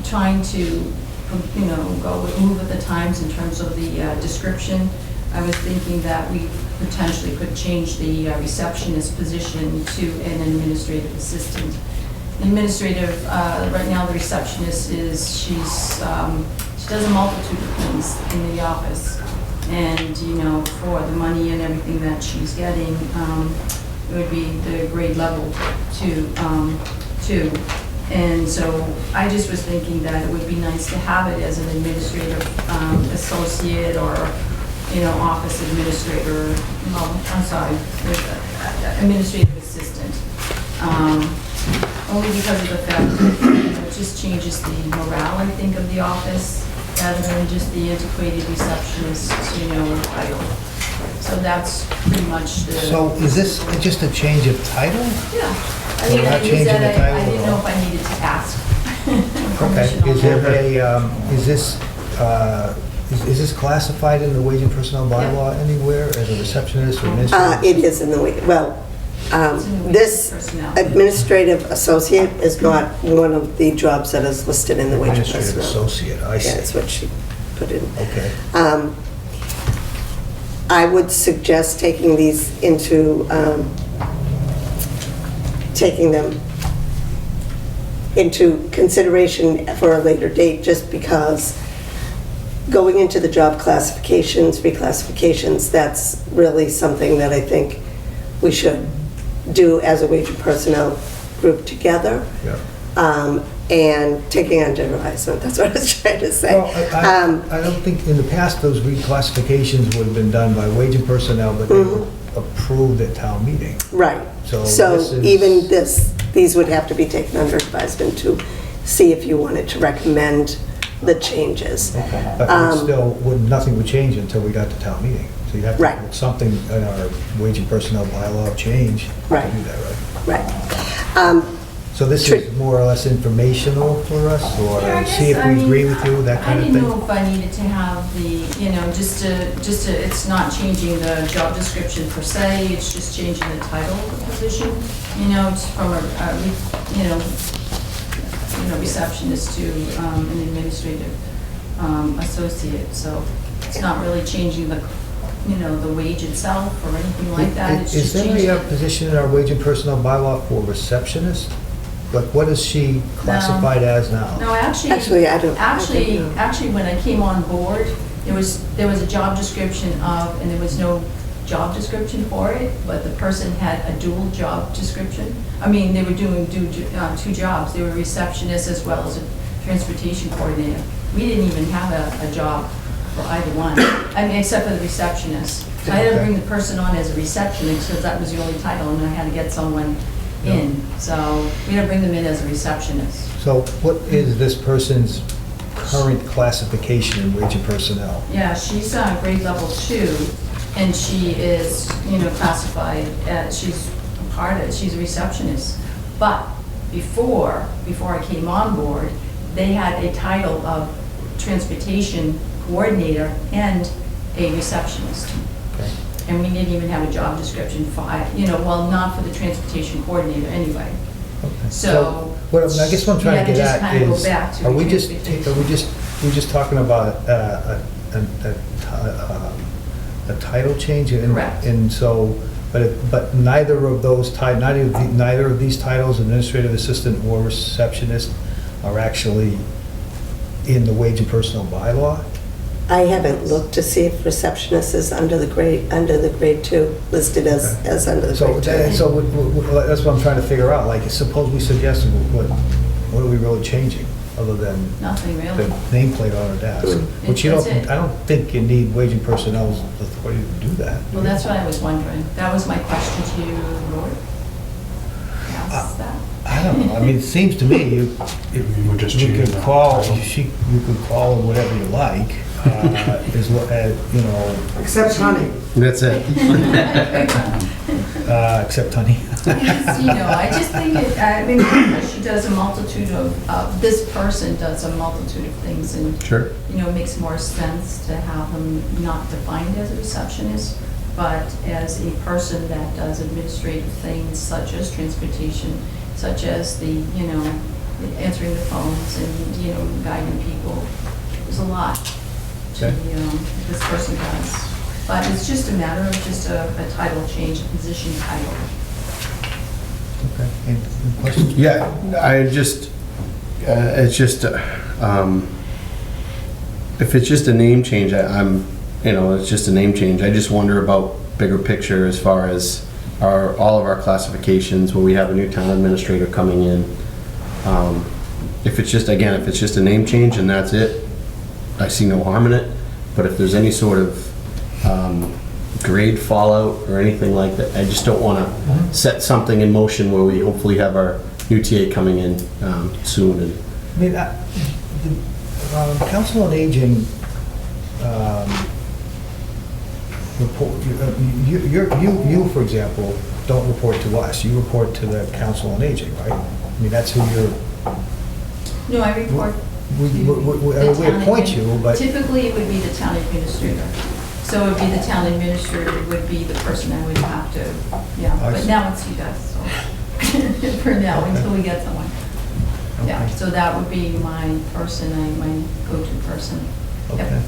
trying to, move with the times in terms of the description. I was thinking that we potentially could change the receptionist position to an administrative assistant. Administrative, right now the receptionist she does a multitude of things in the office. And, for the money and everything that she's getting, it would be the grade level two. And so I just was thinking that it would be nice to have it as an administrative associate or, office administrator, administrative assistant. Only because of the fact that it just changes the morale, I think, of the office, rather than just the antiquated receptionist, title. So that's pretty much the... So is this just a change of title? Yeah. I We're mean, not I changing the title I at didn't know all? if I needed to ask Okay, permission on is there that. is this classified in the wage and personnel bylaw anywhere as a receptionist or administrative? It is in the, It's in the this personnel. administrative associate is not one of the jobs that is listed in the wage and Administrative personnel. associate, I Yeah, that's see. what she put in. Okay. I would suggest taking these taking them into consideration for a later date, just because going into the job classifications, reclassifications, that's really something that I think we should do as a wage and personnel group together. Yeah. And taking under advisement, that's what I was trying to say. Well, I don't think, in the past, those reclassifications would have been done by wage and personnel, but they were approved at town meeting. Right. So So this is- even these would have to be taken under advisement to see if you wanted to recommend the changes. But it still, nothing would change until we got to town meeting. So you'd have to Right. put something in our wage and personnel bylaw change to Right. do that, right? Right. So this is more or less informational for us, or Yeah, I guess, see if I we mean, agree with you, that I kind of didn't thing? know if I needed to have the, just to, it's not changing the job description per se, it's just changing the title of the position, it's from receptionist to an administrative associate, so it's not really changing the, the wage itself or anything like that, it's Is just there changing. a position in our wage and personnel bylaw for receptionist? Like, what is she classified as now? No, Actually, I don't know. Actually, when I came on board, there was a job description of, and there was no job description for it, but the person had a dual job description. I mean, they were doing two jobs. They were receptionist as well as a transportation coordinator. We didn't even have a job for either one, I mean, except for the receptionist. So I had to bring the person on as a receptionist because that was the only title, and I had to get someone in. So we had to bring them in as a receptionist. So what is this person's current classification in wage and personnel? Yeah, she's grade level 2, and she is, classified as, she's a receptionist. But before I came on board, they had a title of transportation coordinator and a receptionist. Okay. And we didn't even have a job description for, well, not for the transportation coordinator anyway. Okay. So. What I guess what I'm trying to get at We had to just kind of is, go back to are we just, transportation. we're just talking about a title change? Correct. And so, but neither of these titles, administrative assistant or receptionist, are actually in the wage and personnel bylaw? I haven't looked to see if receptionist is under the grade 2, listed as under the So, grade 2. that's what I'm trying to figure out, like, suppose we suggested, what are we really changing, other than Nothing the really. nameplate on our desk? Which you That's don't, it. I don't think you need wage and personnel's authority to do that. Well, that's what I was wondering. That was my question to you, Lord. Yes, that. I don't know, I mean, it seems to me, you could call, you could call it whatever you like, Except honey. That's it. except honey. I just think she does a multitude of, this person does a multitude of things, and, Sure. it makes more sense to have them not defined as a receptionist, but as a person that does administrative things such as transportation, such as the, answering the phones and, guiding people. There's a lot to, Okay. this person does. But it's just a matter of just a title change, a position title. Okay, any questions? Yeah, I just, it's just, if it's just a name change, it's just a name change. I just wonder about bigger picture as far as all of our classifications, when we have a new town administrator coming in. If it's just a name change and that's it, I see no harm in it. But if there's any sort of grade fallout or anything like that, I just don't want to set something in motion where we hopefully have our new TA coming in soon. And I mean, the Council on Aging report, you, for example, don't report to us. You report to the Council on Aging, right? I mean, that's who you're... No, I report We appoint you, but... Typically, it would be the town administrator. So it would be the town administrator would be the person I would have to, but now it's you guys, so, for now, until we get someone. Yeah, Okay. so that would be my person, my go-to person. Yep. Okay.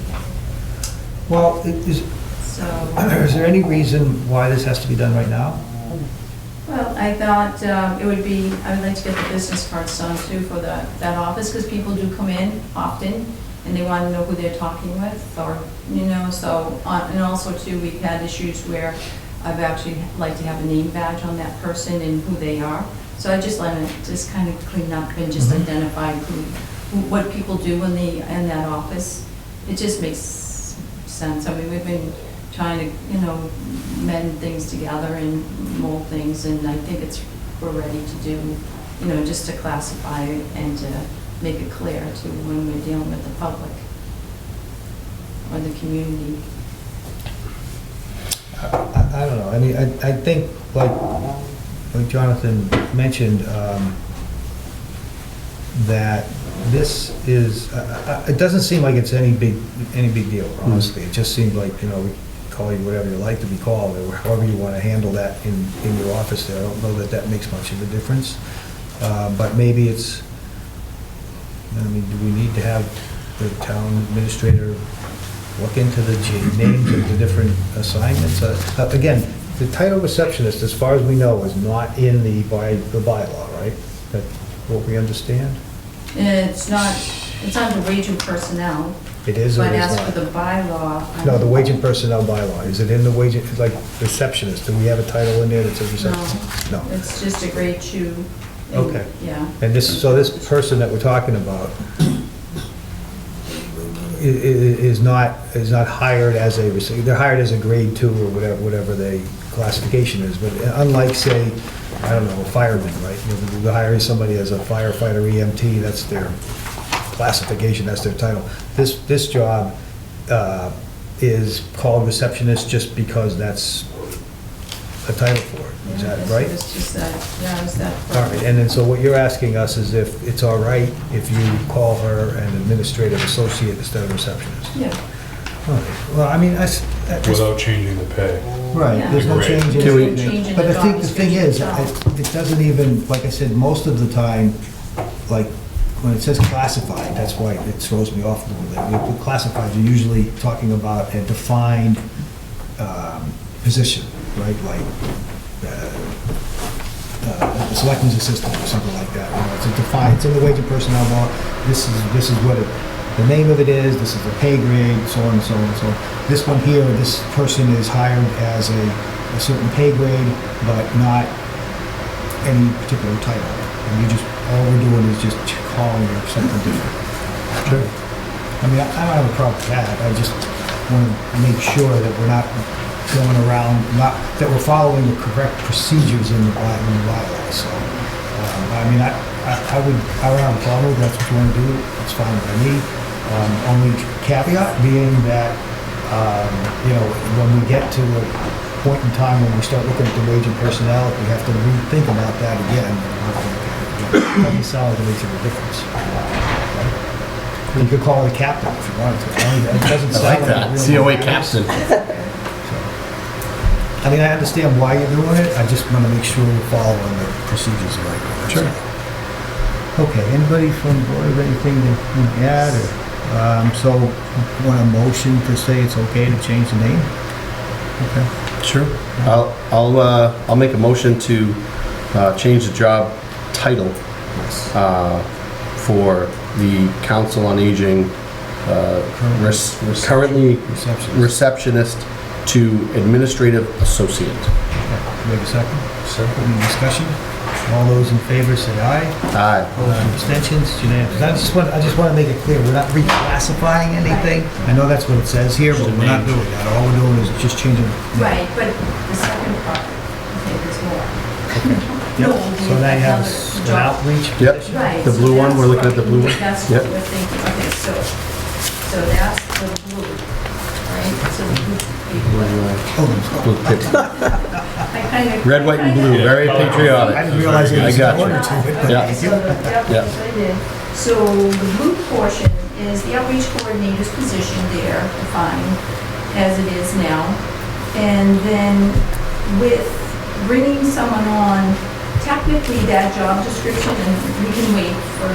Well, So, is there any reason why this has to be done right now? well, I thought it would be, I would like to get the business cards done too for that office, because people do come in often, and they want to know who they're talking with, or, so, and also too, we've had issues where I've actually like to have a name badge on that person and who they are. So I just want to just kind of clean up and just identify what people do when they in that office. It just makes sense. I mean, we've been trying to, mend things together and mold things, and I think we're ready to do, just to classify it and to make it clear to when we're dealing with the public or the community. I don't know. I mean, I think, like Jonathan mentioned, that this is, it doesn't seem like it's any big deal, honestly. It just seems like, we call you whatever you like to be called, or however you want to handle that in your office there. I don't know that makes much of a difference. But maybe it's, do we need to have the town administrator look into the names of the different assignments? Again, the title receptionist, as far as we know, is not in the bylaw, right? That's what we understand? It's not, it's under wage and personnel. It is or But it is as not? for the bylaw. No, the wage and personnel bylaw, is it in the wage, like receptionist? Do we have a title in there that says receptionist? No. It's just a grade 2. Okay. Yeah. And this person that we're talking about is not hired as they're hired as a grade 2 or whatever the classification is, but unlike, say, I don't know, a fireman, right? They're hiring somebody as a firefighter EMT, that's their classification, that's their title. This job is called receptionist just because that's a title for it, is that right? It's just that, it's that. All right, and then so what you're asking us is if it's all right if you call her an administrative associate instead of receptionist? Yeah. All right, well, I mean, Without changing the pay. right, Yeah. there's no Right. change in There's no anything. change in But the I think job the thing is, description it doesn't even, like I said, most of the time, like, when it says classified, that's why it throws me off a little bit. With classified, you're usually talking about a defined position, right? Like a selectman's assistant or something like that. It's a defined, it's in the wage and personnel law. This is what the name of it is, this is the pay grade, so on and so on and so on. This one here, this person is hired as a certain pay grade, but not any particular title. And all we're doing is just calling it something different. Sure. I mean, I don't have a problem with that. I just want to make sure that we're not going around, that we're following the correct procedures in the bylaws. So, I mean, I don't have a problem with that. That's what you want to do. It's fine by me. Only caveat being that, when we get to a point in time when we start looking at the wage and personnel, if we have to rethink about that again, it doesn't sound like it makes any difference. Right? You could call it a captain if you wanted to. It doesn't sound like it really COA matters. captain. I mean, I understand why you're doing it, I just want to make sure we're following the procedures the right way. Sure. Okay, anybody from the board have anything to add, or, so, want a motion to say it's okay to change the name? Okay. Sure. I'll make a motion to change the job title for the Council on Aging, currently receptionist to administrative associate. Okay. We have a second? Second. Any discussion? All those in favor say aye. Aye. Opposed and abstentions, unanimous. I just want to make it clear, we're not reclassifying anything. I know that's what it says here, but we're not doing that. All we're doing is just changing. Right, but the second part, okay, there's more. Yep. No, So now you have another an job. outreach Yep. position? Right. The so blue one, that's we're looking at the what- blue one? That's Yep. what we're thinking, okay, so that's the blue, right? So the blue paper. Blue paper. I kind of. Red, white, and blue, very patriotic. I didn't realize there I was got an you. order to it, but Yeah. thank you. Yep, Yeah. yes, I did. So the blue portion is the outreach coordinator's position there, defined as it is now. And then with bringing someone on, technically that job description, and we can wait for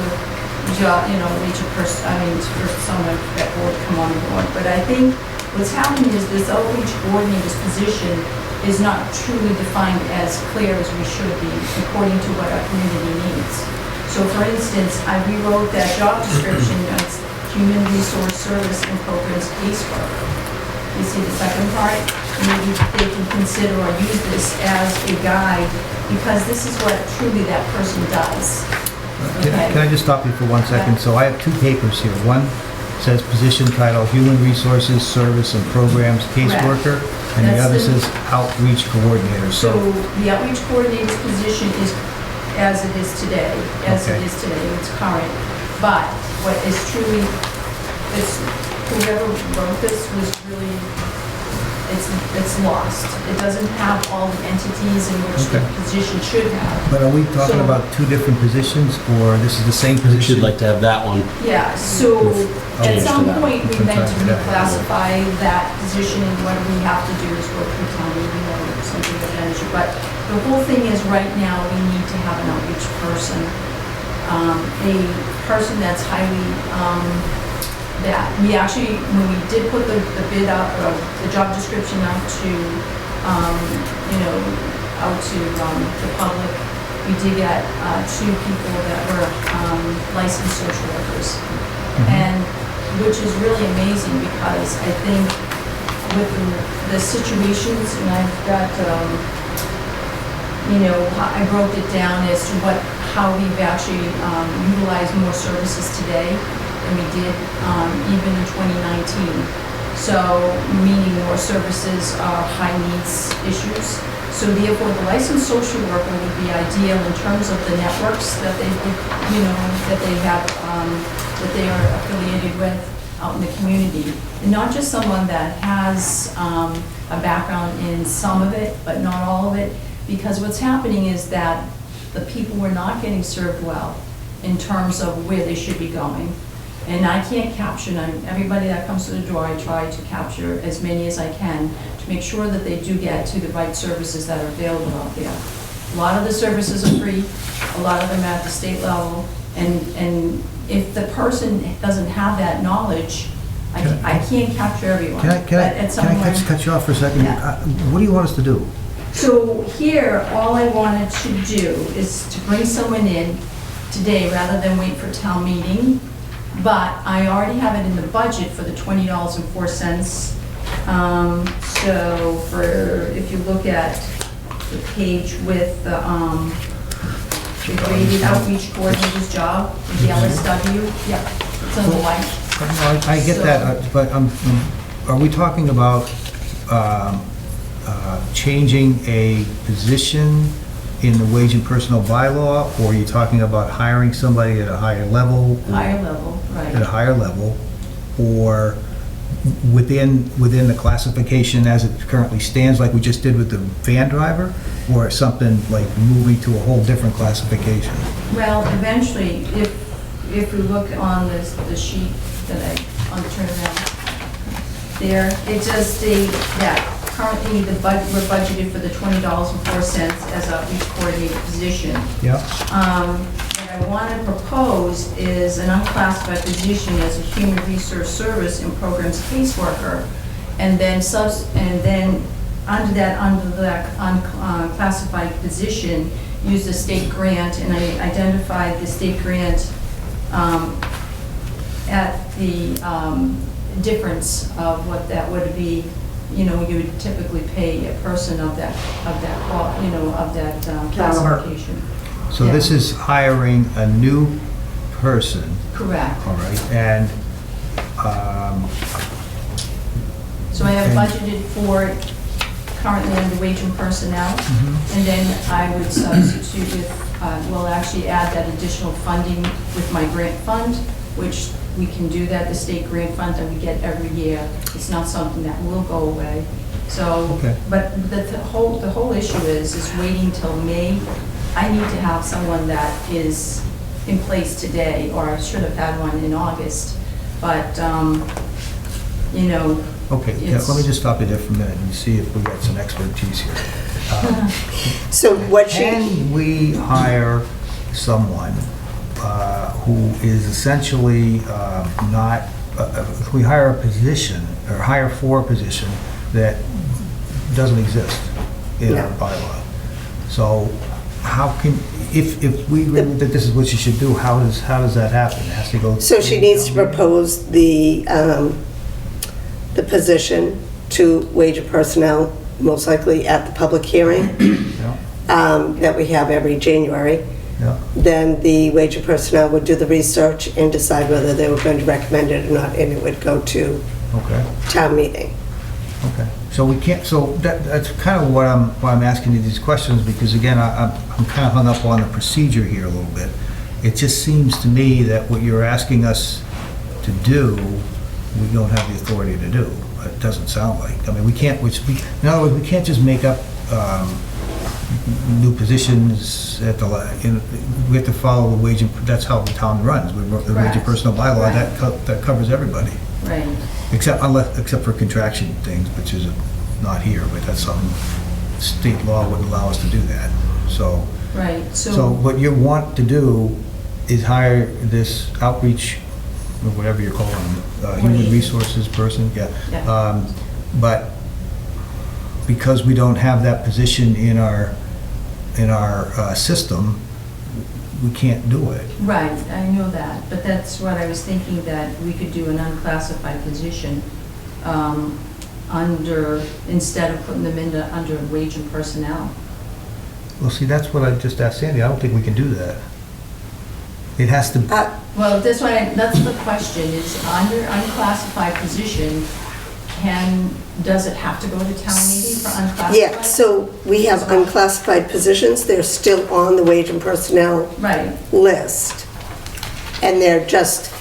job, reach a person, for someone that will come on board. But I think what's happening is this outreach coordinator's position is not truly defined as clear as we should be, according to what our community needs. So for instance, I rewrote that job description as Human Resource Service and Programs caseworker. You see the second part? Maybe they can consider or use this as a guide, because this is what truly that person does. Can I just stop you for 1 second? So I have two papers here. One says position title, Human Resources, Service and Programs Caseworker, and the That's other the- says Outreach Coordinator. So the outreach coordinator's position is as it is today, Okay. it's current. But what is truly, whoever wrote this was really, it's lost. It doesn't have all the entities in which the Okay. position should have. But are we talking So- about two different positions, or this is the same We position? should like to have that one. Yeah, so at Change to some that. point, we I'm meant to trying to do that. reclassify that position, and what we have to do is go through town meeting or something of that nature. But the whole thing is, right now, we need to have an outreach person, a person that's highly, that we actually, when we did put the bid out, or the job description out to, out to the public, we did get two people that were licensed social workers. And which is really amazing, because I think with the situations, and I've got, I broke it down as to how we've actually utilized more services today than we did even in 2019. So, meaning more services are high needs issues. So therefore, the licensed social worker would be ideal in terms of the networks that they would, that they have, that they are affiliated with out in the community. And not just someone that has a background in some of it, but not all of it. Because what's happening is that the people were not getting served well in terms of where they should be going. And I can't capture them. Everybody that comes to the door, I try to capture as many as I can to make sure that they do get to the right services that are available out there. A lot of the services are free, a lot of them are at the state level, and if the person doesn't have that knowledge, I can't capture everyone. Can I But at just cut you off for a second? Yeah. What do you want us to do? So here, all I wanted to do is to bring someone in today rather than wait for town meeting. But I already have it in the budget for the $20.04. So if you look at the page with the graded outreach coordinator's job, the LSW, yeah, it's on the white. I get that, but are we talking about changing a position in the wage and personnel bylaw, or are you talking about hiring somebody at a higher level? Higher level, right. At a higher level, or within the classification as it currently stands, like we just did with the van driver, or something like moving to a whole different classification? Well, eventually, if we look on the sheet that on the turnaround there, it does state that currently we're budgeted for the $20.04 as a outreach coordinator position. Yeah. What I want to propose is an unclassified position as a human resource service and programs caseworker, and then under that unclassified position, used a state grant, and I identified the state grant at the difference of what that would be. You know, you would typically pay a person of that classification. So this is hiring a new person, Correct. all right, and, So I have budgeted for it currently under wage and personnel, and then I would substitute with, we'll actually add that additional funding with my grant fund, which we can do that, the state grant fund that we get every year. It's not something that will go away. So, Okay. but the whole issue is waiting till May. I need to have someone that is in place today, or I should have had one in August, but, you know. okay, yeah, let me just stop you there for a minute and see if we got some expertise here. So what she, Can we hire someone who is essentially not, if we hire a position, or hire for a position that doesn't exist in our bylaw? So how can, if we agree that this is what she should do, how does that happen? It has to go. so she needs to propose the position to wage and personnel, most likely at the public hearing that we have every January. Yeah. Then the wage and personnel would do the research and decide whether they were going to recommend it or not, and it would go to Okay. town meeting. Okay, so we can't, so that's kind of why I'm asking you these questions, because again, I'm kind of hung up on the procedure here a little bit. It just seems to me that what you're asking us to do, we don't have the authority to do. It doesn't sound like. I mean, we can't, in other words, we can't just make up new positions at the, we have to follow the wage, and that's how the town runs. We wrote the wage and Correct. personnel bylaw, Right. that covers everybody. Right. Except for contraction things, which is not here, but that's something, state law wouldn't allow us to do that. So Right, so what you want to do is hire this outreach, or whatever you're calling them, human resources person, Yeah. but because we don't have that position in our system, we can't do it. Right, I know that, but that's what I was thinking, that we could do an unclassified position instead of putting them under wage and personnel. Well, see, that's what I just asked Sandy. I don't think we can do that. It has to, Well, that's the question, is under unclassified position, does it have to go to town meeting for unclassified? Yeah, so we have unclassified positions, they're still on the wage and personnel Right, list. And they're just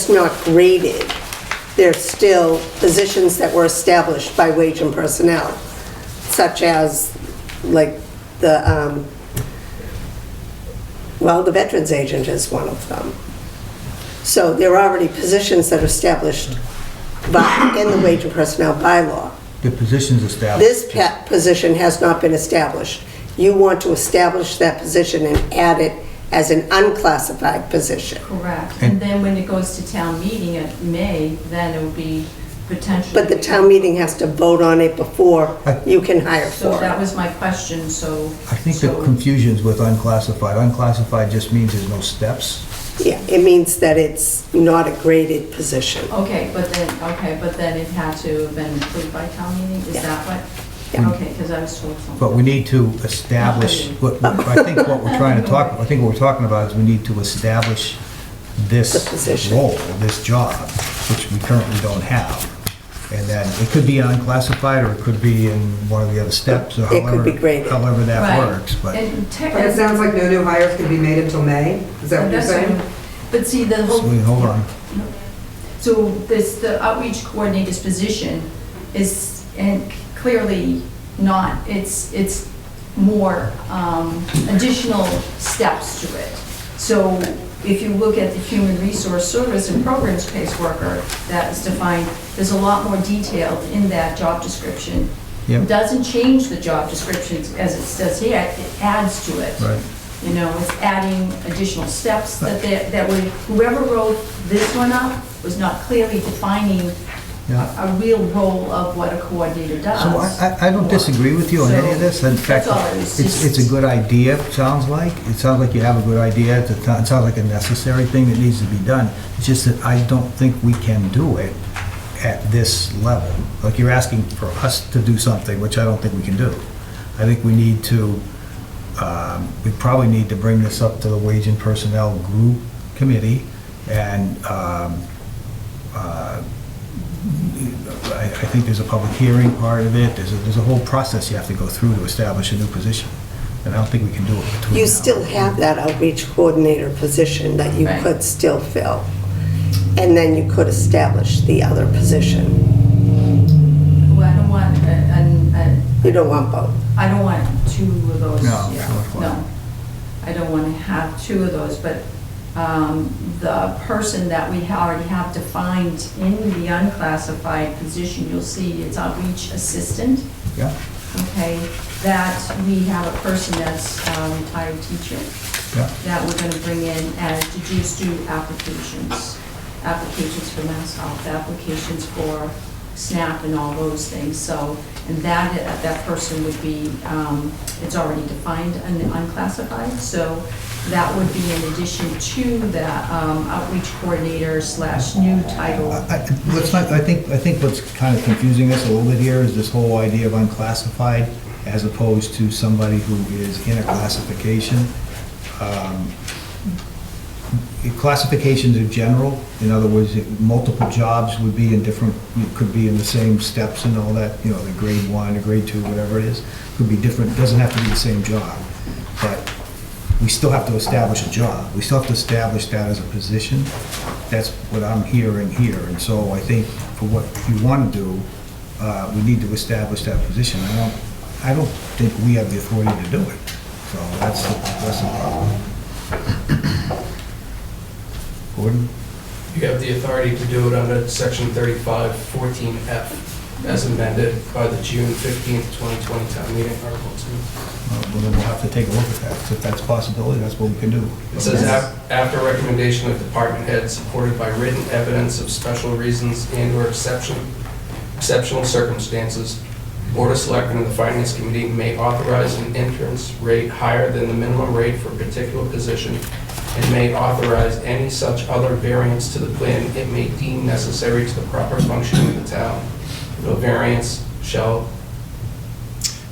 not graded. They're still positions that were established by wage and personnel, such as like the veterans agent is one of them. So there are already positions that are established in the wage and personnel bylaw. the position's established. This position has not been established. You want to establish that position and add it as an unclassified position. correct. And- And then when it goes to town meeting in May, then it would be potentially. But the town meeting has to vote on it before you can hire So for that it. was my question, so. I think the so- confusion's with unclassified. Unclassified just means there's no steps. Yeah, it means that it's not a graded position. Okay, but then it had to have been approved by town meeting, is Yeah. that what? Yeah. Okay, because I was told something. But we need to establish, I think what we're talking about is we need to establish this The position. role, this job, which we currently don't have. And then it could be unclassified, or it could be in one of the other steps, or It could be graded. however that Right. works, but. And But it sounds like no new hires can be made until May? Is that what you're That's saying? But see, the whole. Wait, hold on. So the outreach coordinator's position is, and clearly not, it's more additional steps to it. So if you look at the human resource service and programs caseworker that is defined, there's a lot more detailed in that job description. Yep. It doesn't change the job description as it says here, it adds to it. Right. You know, it's adding additional steps that would, whoever wrote this one up was not clearly defining a real role of what a coordinator does. So I don't disagree with you on any of this. In fact, That's all, it's it's just- a good idea, it sounds like. It sounds like you have a good idea. It sounds like a necessary thing that needs to be done. It's just that I don't think we can do it at this level. Like you're asking for us to do something, which I don't think we can do. I think we need to, we probably need to bring this up to the Wage and Personnel Group Committee, and I think there's a public hearing part of it. There's a whole process you have to go through to establish a new position, and I don't think we can do it between now. You still have that outreach coordinator position that you Right. could still fill, and then you could establish the other position. Well, I don't want, You don't want both. I don't want two of those. No, yeah, sure, No, I don't want to have two of those, but the person that we already have defined in the unclassified position, you'll see it's outreach assistant. Yeah, Okay, that we have a person that's a retired teacher yeah. that we're going to bring in as to just do applications for Mass Health, applications for SNAP and all those things. So, and that person would be, it's already defined and unclassified, so that would be in addition to that outreach coordinator / new title. Let's not, I think what's kind of confusing us a little bit here is this whole idea of unclassified as opposed to somebody who is in a classification. Classifications are general. In other words, multiple jobs would be in different, could be in the same steps and all that, you know, the grade 1 or grade 2, whatever it is, could be different, doesn't have to be the same job. But we still have to establish a job. We still have to establish that as a position. That's what I'm hearing here. And so I think for what you want to do, we need to establish that position. I don't think we have the authority to do it. So that's the problem. Gordon? You have the authority to do it under section 3514F as amended by the June 15th, 2020 town meeting, Article 2. Well, then we'll have to take a look at that. So if that's a possibility, that's what we can do. It says, after recommendation of department head supported by written evidence of special reasons and/or exceptional circumstances, Board of Selectmen and the Finance Committee may authorize an entrance rate higher than the minimum rate for a particular position and may authorize any such other variance to the plan it may deem necessary to the proper functioning of the town. No variance shall,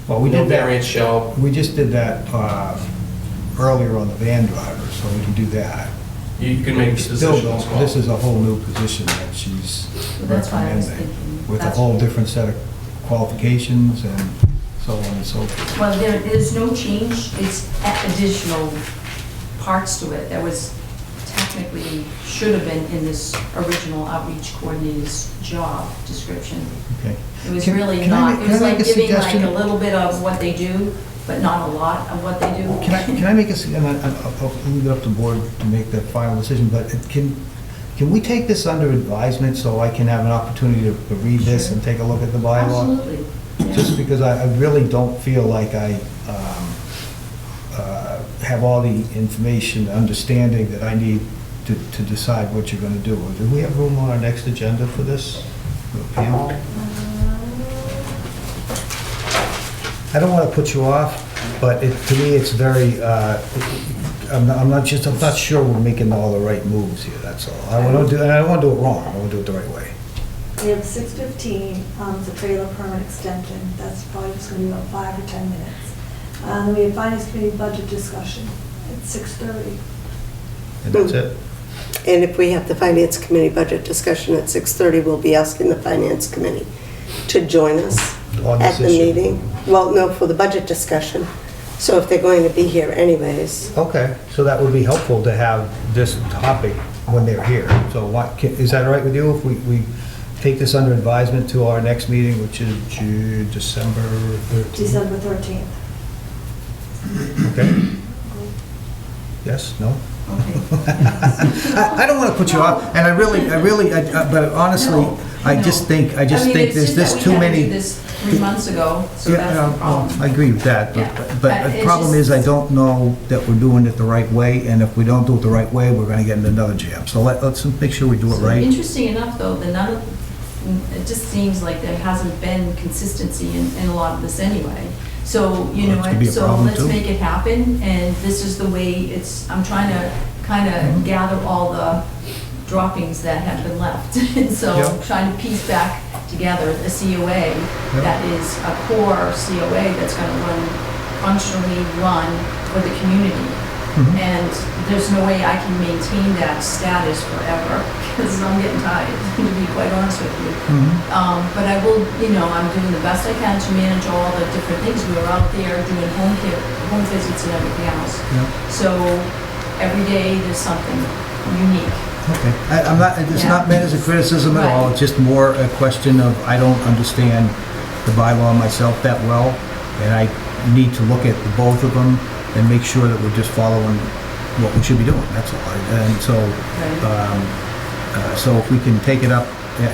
Well, we no did that. variance shall, We just did that earlier on the van driver, so we can do that. you can make this Still, decision as well. this is a whole new position that she's Well, that's why I was recommending, thinking. with a that's- whole different set of qualifications and so on and so forth. Well, there is no change, it's additional parts to it that was technically, should have been in this original outreach coordinator's job description. Okay. It was Can- really can I not, make- it was can I like make a giving like suggestion? a little bit of what they do, but not a lot of what they do. Can I make a, and I'll leave it up to the board to make the final decision, but can we take this under advisement so I can have an opportunity to read this and take a look at the bylaw? Absolutely. Yeah. Just because I really don't feel like I have all the information, understanding that I need to decide what you're gonna do. Do we have room on our next agenda for this? Pam? I don't wanna put you off, but to me, it's very, I'm not sure we're making all the right moves here, that's all. I don't wanna do it wrong, I wanna do it the right way. We have 6:15, it's a trailer permit extension, that's probably just gonna be about 5 or 10 minutes. Then we have finance committee budget discussion at 6:30. And that's it? And if we have the finance committee budget discussion at 6:30, we'll be asking the finance committee to join us On at this the issue. meeting. Well, no, for the budget discussion. So if they're going to be here anyways, Okay, so that would be helpful to have this topic when they're here. So is that all right with you if we take this under advisement to our next meeting, which is December 13th? December 13th. Okay? Yes, no? Okay. I don't want to put you off, and I really, but honestly, No, I just think I mean, there's it's just this that too we had to many. do this 3 months ago, so Yeah, that's the well, problem. I agree with that, Yeah. but the It's problem just- is I don't know that we're doing it the right way, and if we don't do it the right way, we're gonna get into another jam. So let's make sure we do it So right. Interesting enough, though, it just seems like there hasn't been consistency in a lot of this anyway. So, you know, Well, it could be a so problem, let's too. make it happen, and this is the way I'm trying to kind of gather all the droppings that have been left. And so Yeah. trying to piece back together the COA that is a core COA that's going to functionally run for the community. Mhm. And there's no way I can maintain that status forever, because I'm getting tired, to be quite honest with you. Mhm. But I will, you know, I'm doing the best I can to manage all the different things. We were out there doing home visits and everything else. Yeah. So every day there's something unique. Okay, I'm not, it's Yeah. not meant as a criticism at all, Right. it's just more a question of, I don't understand the bylaw myself that well, and I need to look at the both of them and make sure that we're just following what we should be doing, that's all. And so, so if we can take it up,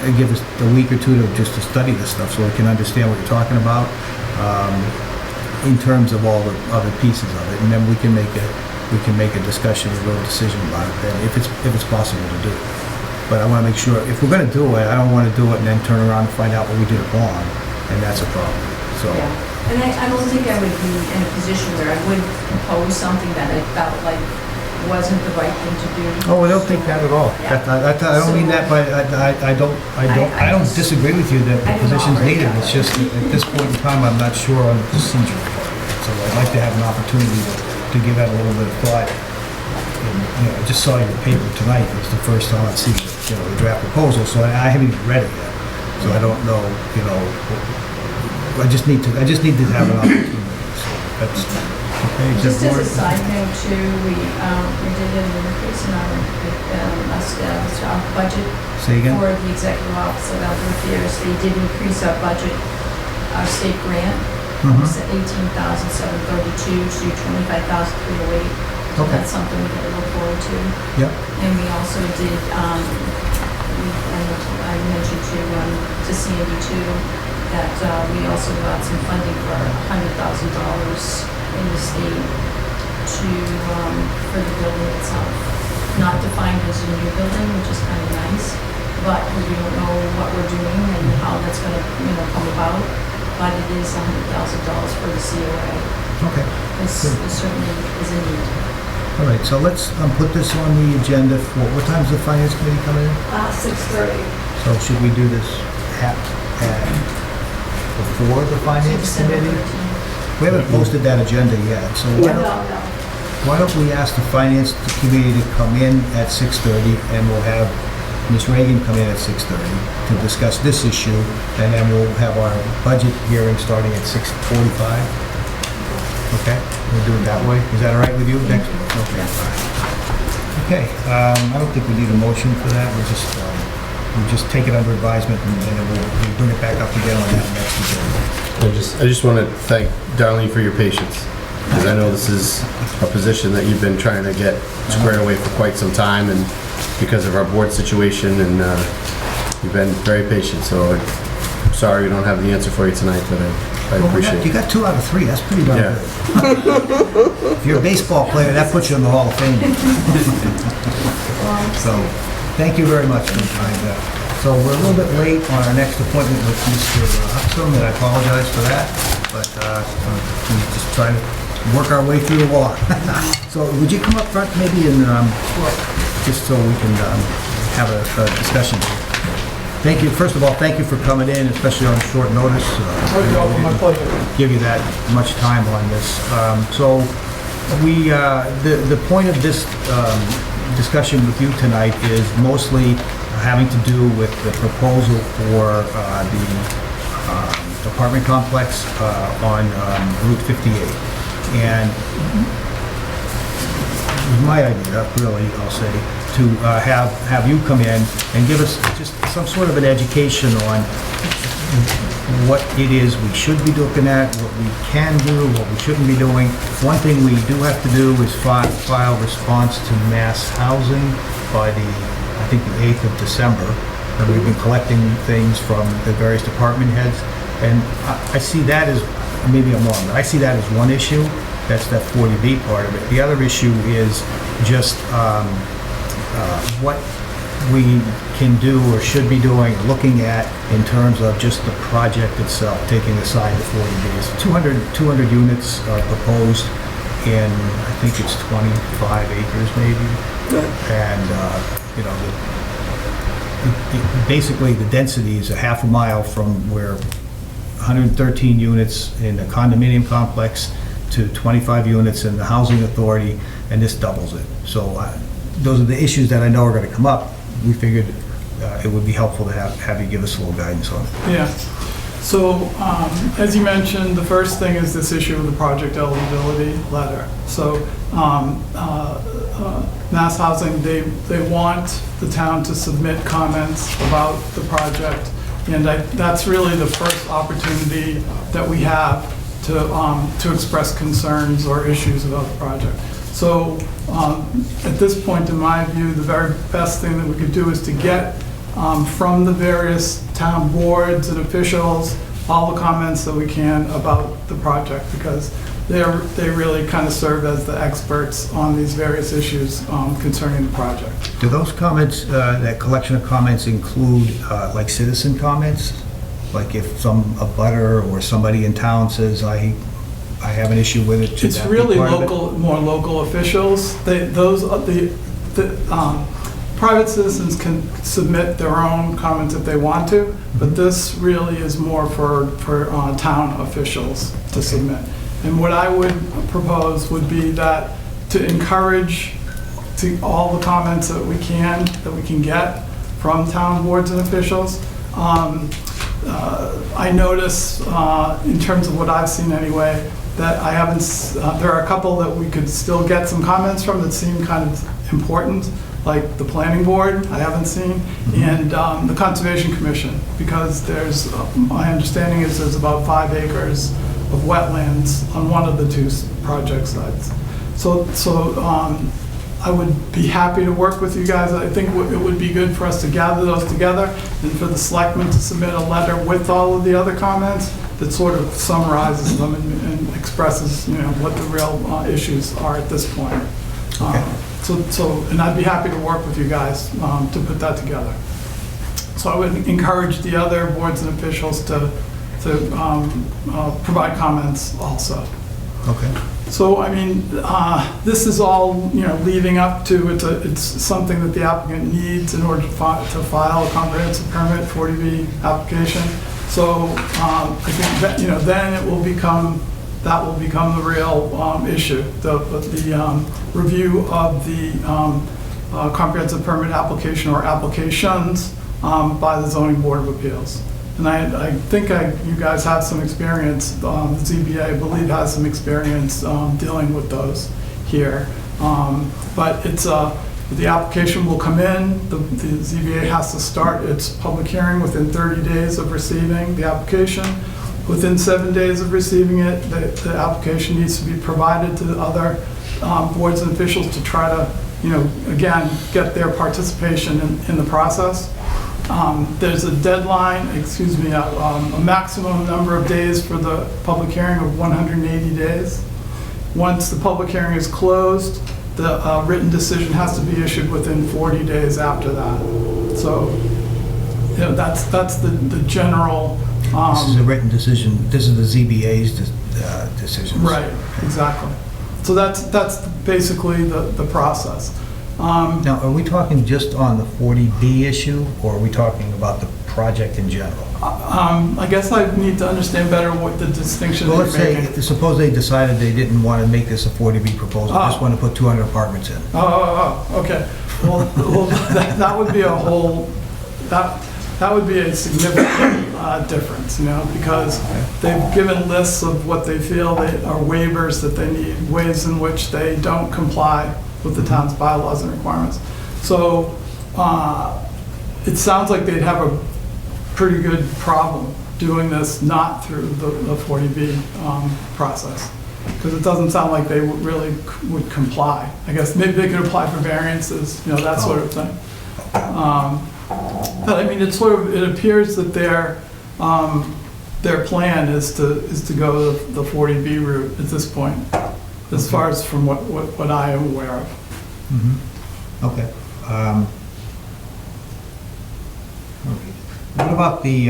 and give us a week or two to just to study this stuff, so we can understand what you're talking about, in terms of all the other pieces of it, and then we can make a discussion, a real decision about it, then if it's possible to do. But I want to make sure, if we're going to do it, I don't want to do it and then turn around and find out what we did wrong, and that's a problem, so. Yeah. And I don't think I would be in a position where I would propose something that I felt like wasn't the right thing to do. Oh, I don't think that at all. Yeah. I don't mean that, but I don't disagree with you that the I don't position's operate needed. that It's way. just, that at this point in time, I'm not sure on the procedure part of it. So I'd like to have an opportunity to give that a little bit of thought. And, you know, I just saw your paper tonight. It was the first time I'd seen, you know, the draft proposal, so I haven't even read it yet. So I don't know, you know, I just need to have an opportunity. So that's, okay. Just as a board? side note too, we did an increase in our budget Say again? for the Executive Office of Elder Affairs. They did increase our budget, our state grant, Mhm. from 18,732 to 25,308. So Okay. that's something we gotta look forward to. Yep. And we also did, I mentioned to Sandy too, that we also got some funding for $100,000 in the state for the building itself. Not defined as a new building, which is kind of nice, but we don't know what we're doing and how that's gonna, come about. But it is $100,000 for the COA. Okay. This certainly is a need. All right, so let's put this on the agenda for, what time's the finance committee coming in? 6:30. So should we do this before the finance December committee? 13th. We haven't posted that agenda yet, so why don't we ask the finance committee to come in at 6:30, and we'll have Ms. Reagan come in at 6:30 to discuss this issue, and then we'll have our budget hearing starting at 6:45. Okay, we'll do it that way. Is that all right with you? Thank Next- you. Okay, fine. Okay, I don't think we need a motion for that. We'll just take it under advisement, and then we'll bring it back up again on that next agenda. I just want to thank Darlene for your patience, because I know this is a position that you've been trying to get squared away for quite some time, and because of our board situation, and you've been very patient, so I'm sorry we don't have the answer for you tonight, but I appreciate You it. got 2 out of 3, that's pretty darn Yeah. good. If you're a baseball player, that puts you in the Hall of Fame. So, thank you very much for your time. So we're a little bit late on our next appointment with Mr. Huxham, and I apologize for that, but we're just trying to work our way through the law. So would you come up front maybe and, just so we can have a discussion? Thank you, first of all, thank you for coming in, especially on short notice. My pleasure. Give you that much time on this. So we, the point of this discussion with you tonight is mostly having to do with the proposal for the apartment complex on Route 58. And it was my idea, really, I'll say, to have you come in and give us just some sort of an education on what it is we should be looking at, what we can do, what we shouldn't be doing. One thing we do have to do is file response to mass housing by I think the 8th of December. And we've been collecting things from the various department heads. And I see that as, maybe I'm wrong, but I see that as one issue. That's that 40B part of it. The other issue is just what we can do or should be doing, or looking at in terms of just the project itself, taking aside the 40Bs. 200 units are proposed in, I think it's 25 acres maybe. And, you know, basically the density is a half a mile from where 113 units in the condominium complex to 25 units in the housing authority, and this doubles it. So those are the issues that I know are going to come up. We figured it would be helpful to have you give us a little guidance on it. Yeah. So, as you mentioned, the first thing is this issue of the project eligibility letter. So, Mass Housing, they want the town to submit comments about the project, and that's really the first opportunity that we have to express concerns or issues about the project. So, at this point, in my view, the very best thing that we could do is to get from the various town boards and officials all the comments that we can about the project, because they really kind of serve as the experts on these various issues concerning the project. Do those comments, that collection of comments include like citizen comments? Like if a butter or somebody in town says, I have an issue with it? It's really local, more local officials. Private citizens can submit their own comments if they want to, but this really is more for town officials to submit. And what I would propose would be that to encourage all the comments that we can get from town boards and officials. I notice, in terms of what I've seen anyway, that I haven't, there are a couple that we could still get some comments from that seem kind of important, like the planning board, I haven't seen, and the Conservation Commission, because there's, my understanding is there's about 5 acres of wetlands on one of the 2 project sites. So I would be happy to work with you guys. I think it would be good for us to gather those together and for the selectmen to submit a letter with all of the other comments that sort of summarizes them and expresses, you know, what the real issues are at this point. And I'd be happy to work with you guys to put that together. So I would encourage the other boards and officials to provide comments also. Okay. So, I mean, this is all, you know, leading up to, it's something that the applicant needs in order to file a comprehensive permit 40B application. So I think that, you know, then it will become, that will become the real issue, the review of the comprehensive permit application or applications by the Zoning Board of Appeals. And I think you guys have some experience, the ZBA, I believe, has some experience dealing with those here. But it's, the application will come in, the ZBA has to start its public hearing within 30 days of receiving the application. Within 7 days of receiving it, the application needs to be provided to the other boards and officials to try to, you know, again, get their participation in the process. There's a deadline, a maximum number of days for the public hearing of 180 days. Once the public hearing is closed, the written decision has to be issued within 40 days after that. So, you know, that's the general. This is a written decision. This is the ZBA's decision. Right, exactly. So that's basically the process. Now, are we talking just on the 40B issue, or are we talking about the project in general? I guess I need to understand better what the distinction Well, is. let's say, suppose they decided they didn't want to make this a 40B proposal, just want to put 200 apartments in. Okay. Well, that would be a whole, that would be a significant difference, you know, because they've given lists of what they feel are waivers that they need, ways in which they don't comply with the town's bylaws and requirements. So it sounds like they'd have a pretty good problem doing this not through the 40B process, because it doesn't sound like they really would comply. I guess maybe they could apply for variances, you know, that sort of thing. But I mean, it appears that their plan is to go the 40B route at this point, as far as from what I am aware of. Okay. What about the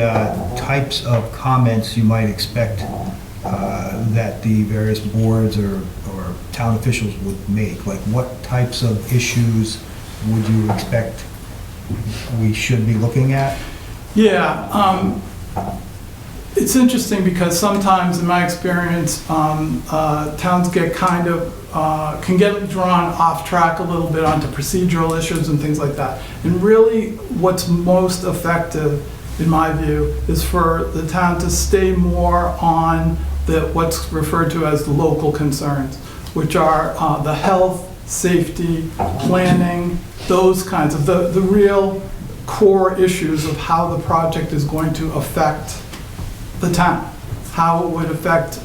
types of comments you might expect that the various boards or town officials would make? Like, what types of issues would you expect we should be looking at? Yeah, it's interesting because sometimes, in my experience, towns get can get drawn off track a little bit onto procedural issues and things like that. And really, what's most effective, in my view, is for the town to stay more on what's referred to as the local concerns, which are the health, safety, planning, those kinds of the real core issues of how the project is going to affect the town, how it would affect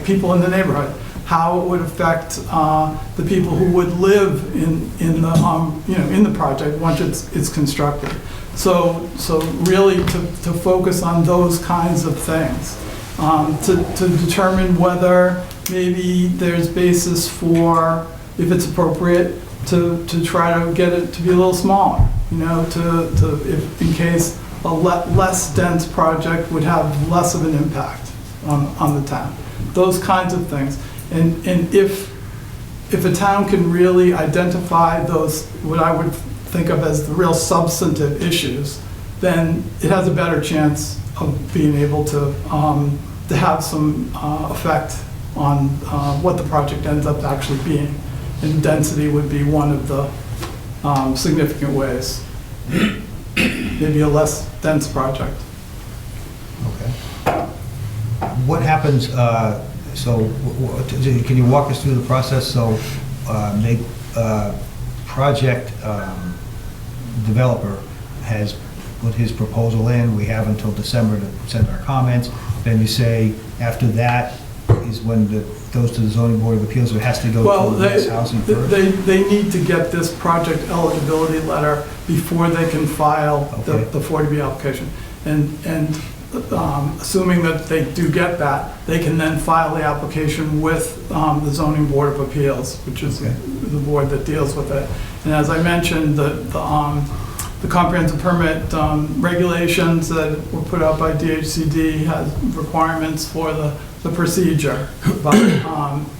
people in the neighborhood, how it would affect the people who would live in the project once it's constructed. So really to focus on those kinds of things, to determine whether maybe there's basis for, if it's appropriate, to try to get it to be a little smaller, if in case a less dense project would have less of an impact on the town. Those kinds of things. And if a town can really identify those, what I would think of as the real substantive issues, then it has a better chance of being able to have some effect on what the project ends up actually being. And density would be one of the significant ways. Maybe a less dense project. Okay. What happens, can you walk us through the process? So project developer has put his proposal in, we have until December to send our comments, then you say after that is when it goes to the zoning board of appeals, or it has to go to the mass housing first? They need to get this project eligibility letter before they can file the 40B application. And assuming that they do get that, they can then file the application with the zoning board of appeals, which is the board that deals with it. And as I mentioned, the comprehensive permit regulations that were put out by DHCD has requirements for the procedure. But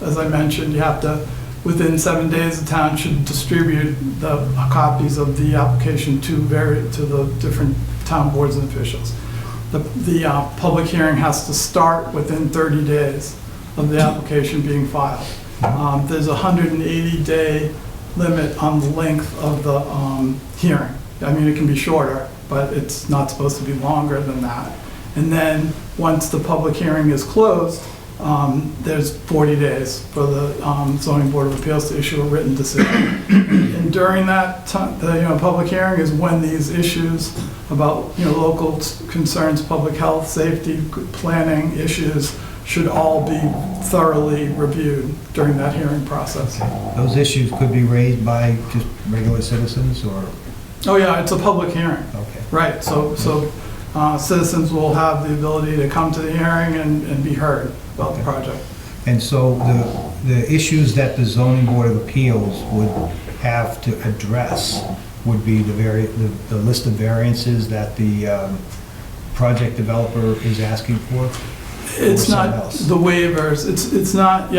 as I mentioned, you have to, within 7 days, the town should distribute the copies of the application to the different town boards and officials. The public hearing has to start within 30 days of the application being filed. There's a 180-day limit on the length of the hearing. I mean, it can be shorter, but it's not supposed to be longer than that. And then once the public hearing is closed, there's 40 days for the zoning board of appeals to issue a written decision. And during that time, the public hearing is when these issues about local concerns, public health, safety, planning issues should all be thoroughly reviewed during that hearing process. Those issues could be raised by just regular citizens, or? Oh yeah, it's a public hearing. Okay. Right, so citizens will have the ability to come to the hearing and be heard about the project. And so the issues that the zoning board of appeals would have to address would be the list of variances that the project developer is asking for? It's not the waivers, it's not,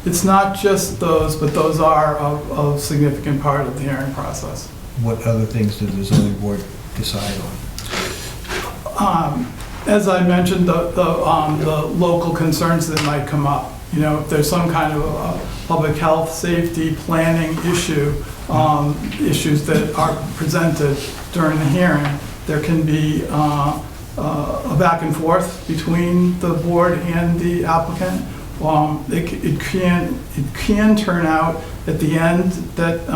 it's not just those, but those are a significant part of the hearing process. What other things does the zoning board decide on? As I mentioned, the local concerns that might come up. If there's some kind of a public health, safety, planning issue, issues that are presented during the hearing, there can be a back and forth between the board and the applicant. It can turn out at the end that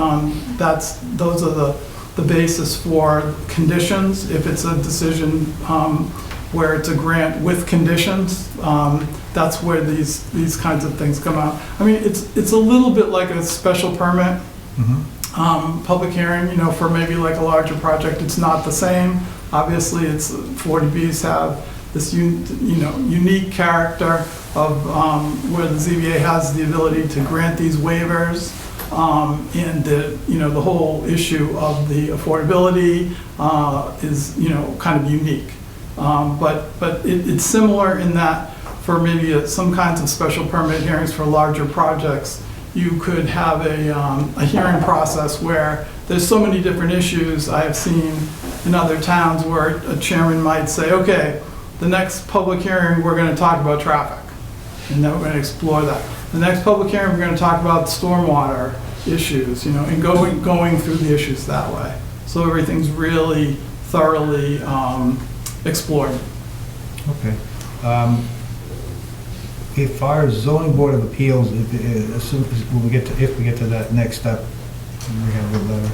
those are the basis for conditions. If it's a decision where it's a grant with conditions, that's where these kinds of things come out. I mean, it's a little bit like a special permit. Public hearing, for maybe like a larger project, it's not the same. Obviously, 40Bs have this unique character of where the ZBA has the ability to grant these waivers And the whole issue of the affordability is, kind of unique. But it's similar in that for maybe some kinds of special permit hearings for larger projects, you could have a hearing process where there's so many different issues I have seen in other towns where a chairman might say, okay, the next public hearing, we're going to talk about traffic, and then we're going to explore that. The next public hearing, we're going to talk about stormwater issues, and going through the issues that way. So everything's really thoroughly explored. Okay. As far as zoning board of appeals, if we get to that next step, we have a letter,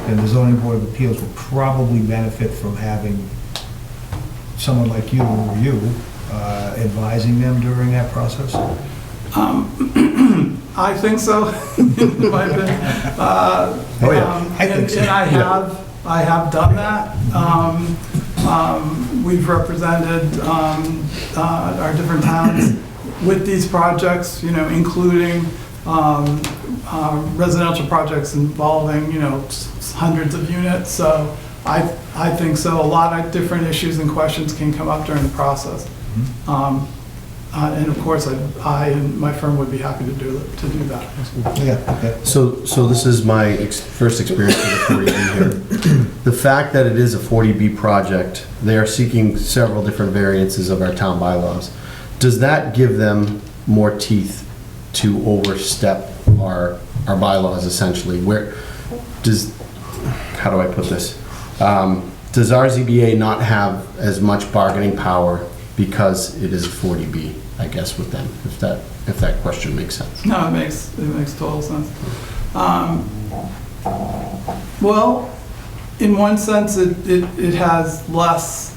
and the zoning board of appeals will probably benefit from having someone like you or you advising them during that process? I think so, in my opinion. I think so. And I have done that. We've represented our different towns with these projects, including residential projects involving, hundreds of units. So I think so. A lot of different issues and questions can come up during the process. And of course, I and my firm would be happy to do that. Yeah, okay. So this is my first experience with a 40B here. The fact that it is a 40B project, they are seeking several different variances of our town bylaws. Does that give them more teeth to overstep our bylaws essentially? How do I put this? Does our ZBA not have as much bargaining power because it is a 40B, I guess, with them, if that question makes sense? No, it makes total sense. Well, in one sense, it has less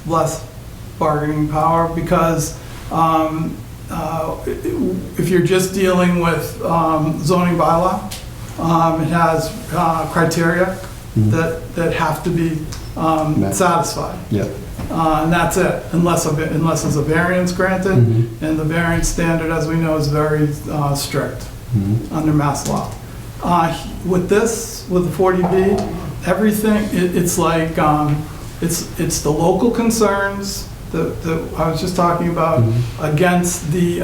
bargaining power because if you're just dealing with zoning bylaw, it has criteria that have to be satisfied. Yep. And that's it, unless there's a variance granted, and the variance standard, as we know, is very strict under Mass law. With the 40B, everything, it's like, it's the local concerns that I was just talking about against the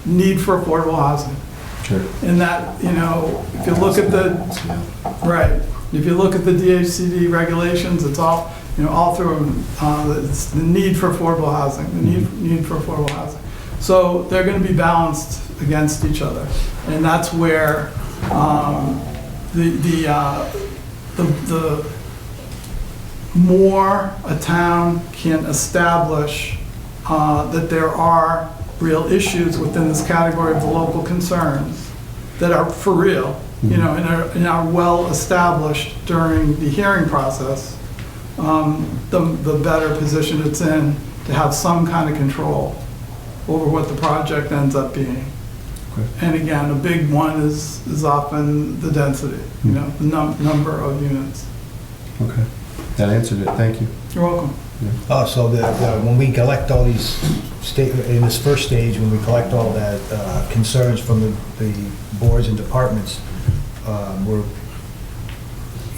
need for affordable housing. Sure. And that, if you look at if you look at the DHCD regulations, it's all, all through them, it's the need for affordable housing, the need for affordable housing. So they're going to be balanced against each other, and that's where the more a town can establish that there are real issues within this category of the local concerns that are for real, and are well established during the hearing process, the better position it's in to have some kind of control over what the project ends up being. Okay. And again, a big one is often the density, the number of units. Okay. That answered it. Thank you. You're welcome. Oh, so when we collect all these, in this first stage, when we collect all that concerns from the boards and departments, we're,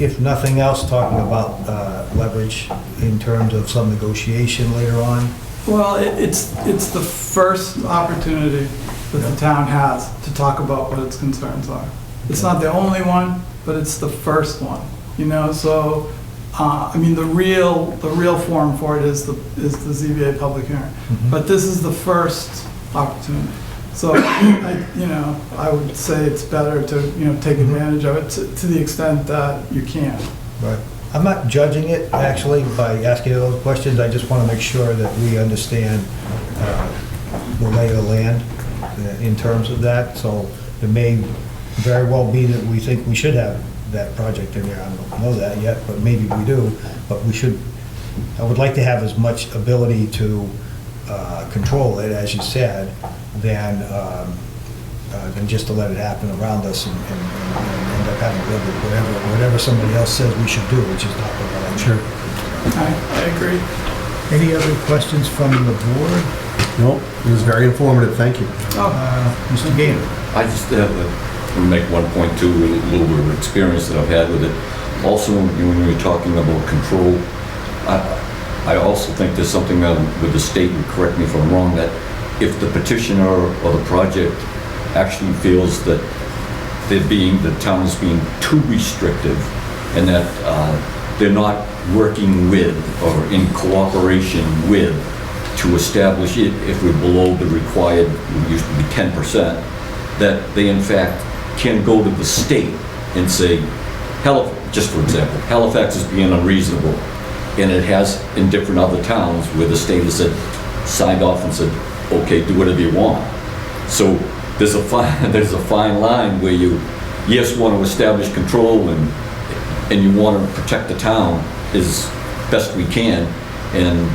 if nothing else, talking about leverage in terms of some negotiation later on. Well, it's the first opportunity that the town has to talk about what its concerns are. It's not the only one, but it's the first one, so the real forum for it is the ZBA public hearing. But this is the first opportunity. So I would say it's better to take advantage of it to the extent that you can. Right. I'm not judging it, actually, by asking you those questions. I just want to make sure that we understand the lay of the land in terms of that. So it may very well be that we think we should have that project in there. I don't know that yet, but maybe we do. But we should, I would like to have as much ability to control it, as you said, than just to let it happen around us and end up having to live with whatever somebody else says we should do, which is not the right. Sure. I agree. Any other questions from the board? Nope. It was very informative. Thank you. Mr. Gainer? I just have make one point too, with a little bit of experience that I've had with it. Also, when you're talking about control, I also think there's something with the state, and correct me if I'm wrong, that if the petitioner or the project actually feels that the town is being too restrictive and that they're not working with or in cooperation with to establish it, if we're below the required, it used to be 10%, that they in fact can go to the state and say, just for example, Halifax is being unreasonable, and it has in different other towns where the state has signed off and said, okay, do whatever you want. So there's a fine line where you, yes, want to establish control and you want to protect the town as best we can, and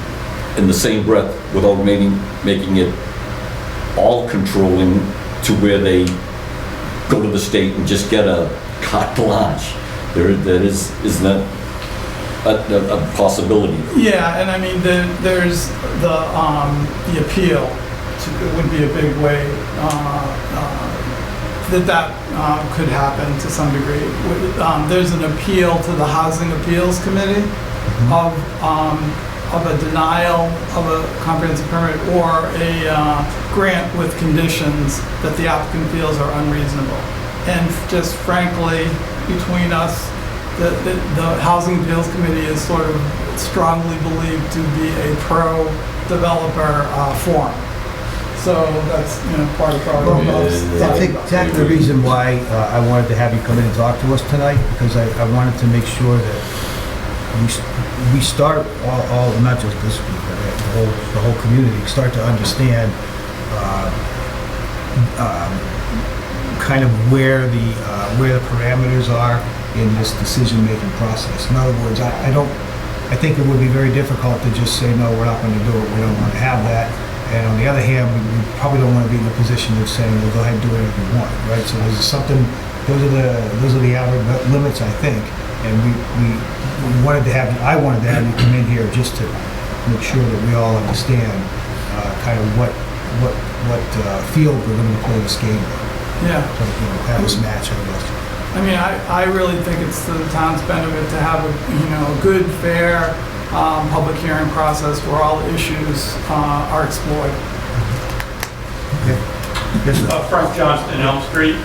in the same breath, without making it all controlling to where they go to the state and just get a carte blanche. Isn't that a possibility? Yeah, and I mean, there's the appeal. It would be a big way that could happen to some degree. There's an appeal to the Housing Appeals Committee of a denial of a comprehensive permit or a grant with conditions that the applicant feels are unreasonable. And just frankly, between us, the Housing Appeals Committee is sort of strongly believed to be a pro-developer forum. So that's, part of the problem. That's exactly the reason why I wanted to have you come in and talk to us tonight, because I wanted to make sure that we start all not just this week, but the whole community start to understand kind of where the parameters are in this decision-making process. In other words, I think it would be very difficult to just say, no, we're not going to do it, we don't want to have that. And on the other hand, we probably don't want to be in a position of saying, well, go ahead and do whatever you want, right? So there's something, those are the outer limits, I think. And I wanted to have you come in here just to make sure that we all understand kind of what field we're going to play this game in. Yeah. So, have this match, I guess. I mean, I really think it's to the town's benefit to have a good, fair public hearing process where all issues are explored. Okay. Yes, sir. Frank Johnston, Elm Street.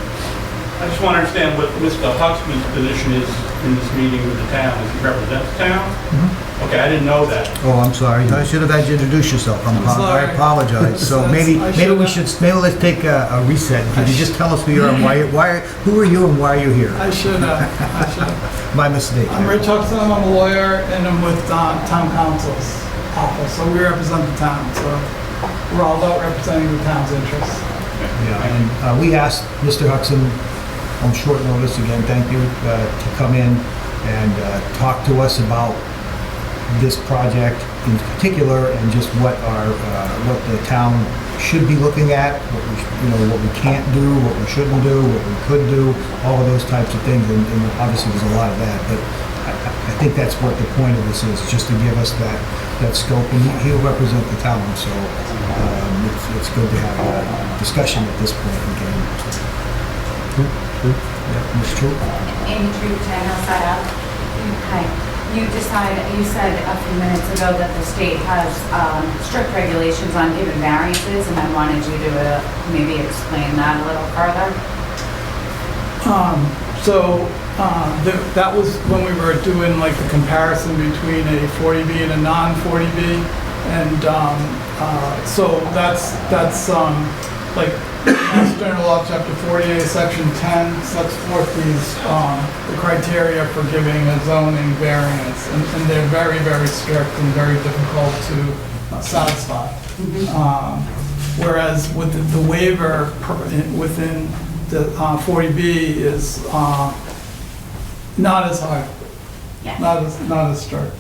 I just want to understand what Mr. Huxman's position is in this meeting with the town. Does he represent the town? Mm-hmm. Okay, I didn't know that. Oh, I'm sorry. I should have had you introduce yourself. I apologize. So maybe let's take a reset. Could you just tell us who you are and who are you and why are you here? I should have. My mistake. I'm Rich Huxton, I'm a lawyer, and I'm with town council's office, so we represent the town, so we're all about representing the town's interests. Yeah, and we asked Mr. Huxton on short notice, again, thank you, to come in and talk to us about this project in particular and just what the town should be looking at, what we can't do, what we shouldn't do, what we could do, all of those types of things, and obviously there's a lot of that, but I think that's what the point of this is, just to give us that scope, and he'll represent the town, so it's good to have a discussion at this point again. Yeah, Ms. Chu? Amy Drew, 10 Hillside Ave. Hi. You said a few minutes ago that the state has strict regulations on giving variances, and I wanted you to maybe explain that a little further. That was when we were doing like the comparison between a 40B and a non-40B, and so that's like Mass General Law, Chapter 48, Section 10 sets forth the criteria for giving a zoning variance, and they're very, very strict and very difficult to satisfy. Whereas with the waiver within the 40B is not as high, Yes. not as strict.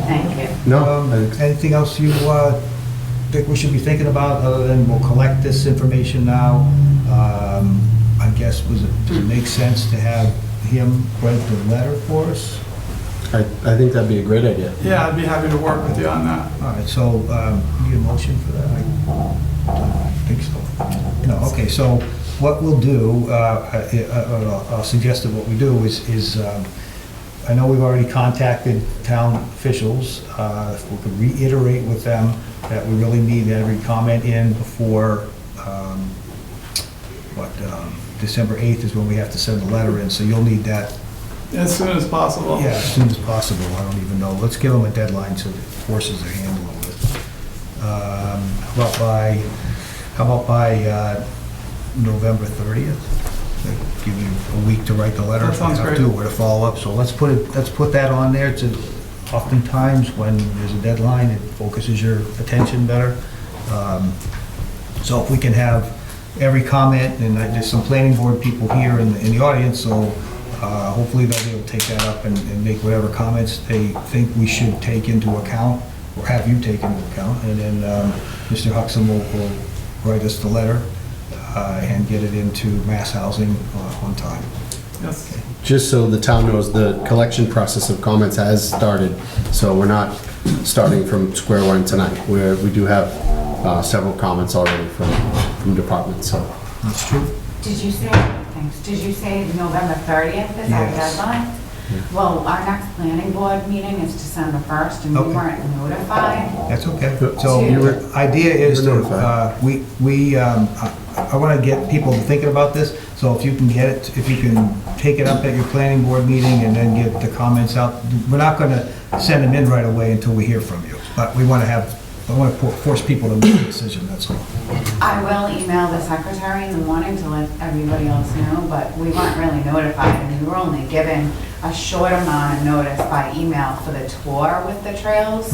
Thank you. No. Anything else you think we should be thinking about other than we'll collect this information now? I guess, does it make sense to have him write the letter for us? I think that'd be a great idea. Yeah, I'd be happy to work with you on that. All right, so, need a motion for that? I don't think so. No, okay, so what we'll do, I'll suggest that what we do is, I know we've already contacted town officials. If we could reiterate with them that we really need every comment in before, December 8th is when we have to send the letter in, so you'll need that. As soon as possible. Yeah, as soon as possible, I don't even know. Let's give them a deadline so it forces their hand a little bit. How about by November 30th? Like, give you a week to write the letter. That sounds great. Or to follow up, so let's put that on there. Oftentimes, when there's a deadline, it focuses your attention better. So if we can have every comment, and there's some planning board people here in the audience, so hopefully they'll be able to take that up and make whatever comments they think we should take into account, or have you take into account, and then Mr. Huxham will write us the letter and get it into mass housing on time. Yes. Just so the town knows, the collection process of comments has started, so we're not starting from square one tonight. We do have several comments already from departments, so. That's true. Did you say November 30th is our Yes. deadline? Well, our next planning board meeting is December 1st, and we Okay. weren't notified. That's okay. Good. So You were- idea is you were to, notified. I want to get people thinking about this, so if you can get it, if you can take it up at your planning board meeting and then get the comments out. We're not going to send them in right away until we hear from you, but I want to force people to make a decision, that's all. I will email the secretary in the morning to let everybody else know, but we weren't really notified, and we were only given a short amount of notice by email for the tour with the trails,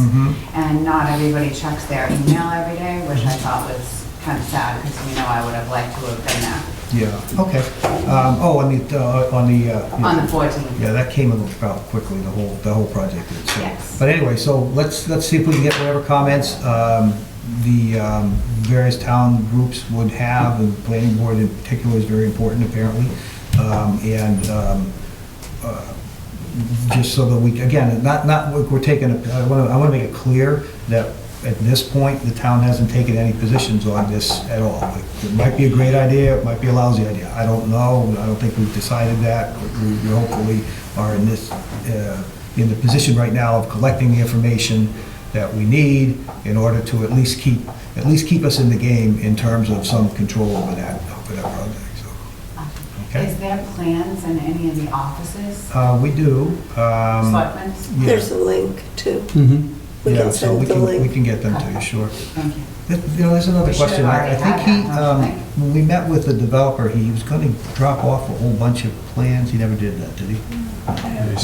and not everybody checks their email every day, which I thought was kind of sad, because, I would have liked to have been there. Yeah, okay. On the 14th. Yeah, that came about quickly, the whole project did. So. Yes. But anyway, so let's see if we can get whatever comments the various town groups would have, and the planning board in particular is very important apparently. Just so that we, again, not we're taking, I want to make it clear that at this point, the town hasn't taken any positions on this at all. It might be a great idea, it might be a lousy idea. I don't know, I don't think we've decided that. We hopefully are in the position right now of collecting the information that we need in order to at least keep us in the game in terms of some control over that project. So, okay. Is there plans in any of the offices? We do. Selectmen's? Yeah. There's a link too. We Yeah, can so send we the can link. get them to you, sure. Thank you. There's another We should question. have I already think had that, don't you think? when we met with the developer, he was going to drop off a whole bunch of plans. He never did that, did he? No, says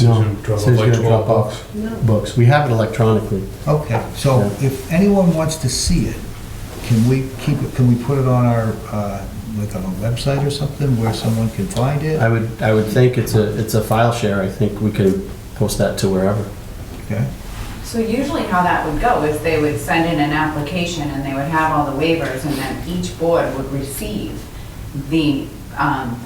you're gonna drop off books. We have it electronically. Okay, so if anyone wants to see it, can we put it on our, like on a website or something where someone can find it? I would think it's a file share. I think we can post that to wherever. Okay. So usually how that would go is they would send in an application and they would have all the waivers, and then each board would receive the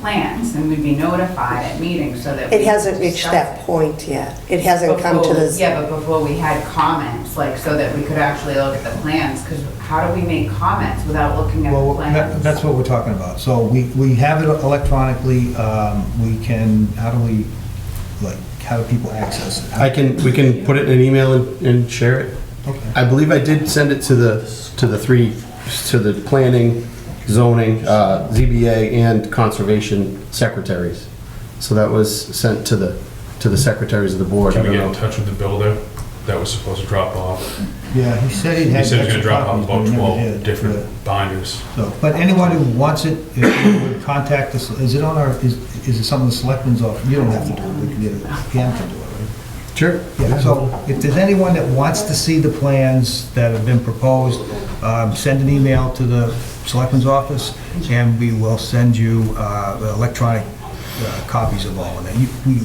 plans, and we'd be notified at meetings so that. It hasn't reached that point yet. It hasn't come to this. Yeah, but before we had comments, like, so that we could actually look at the plans, because how do we make comments without looking at the Well, plans? that's what we're talking about. So we have it electronically. How do people access it? We can put it in an email and share it. Okay. I believe I did send it to the planning, zoning, ZBA, and conservation secretaries. So that was sent to the secretaries of the board. Can I we don't get in know. touch with the builder that was supposed to drop off? Yeah, he said he He had. said he was gonna extra drop copies, off but about he never 12 did. different binders. So, but anyone who wants it, if you would contact us, is it on our, is it some of the selectmen's office? You don't have to do it, we can get it, Pam can do it, right? Sure. Yeah, so if there's anyone that wants to see the plans that have been proposed, send an email to the selectmen's office, and we will send you electronic copies of all of them.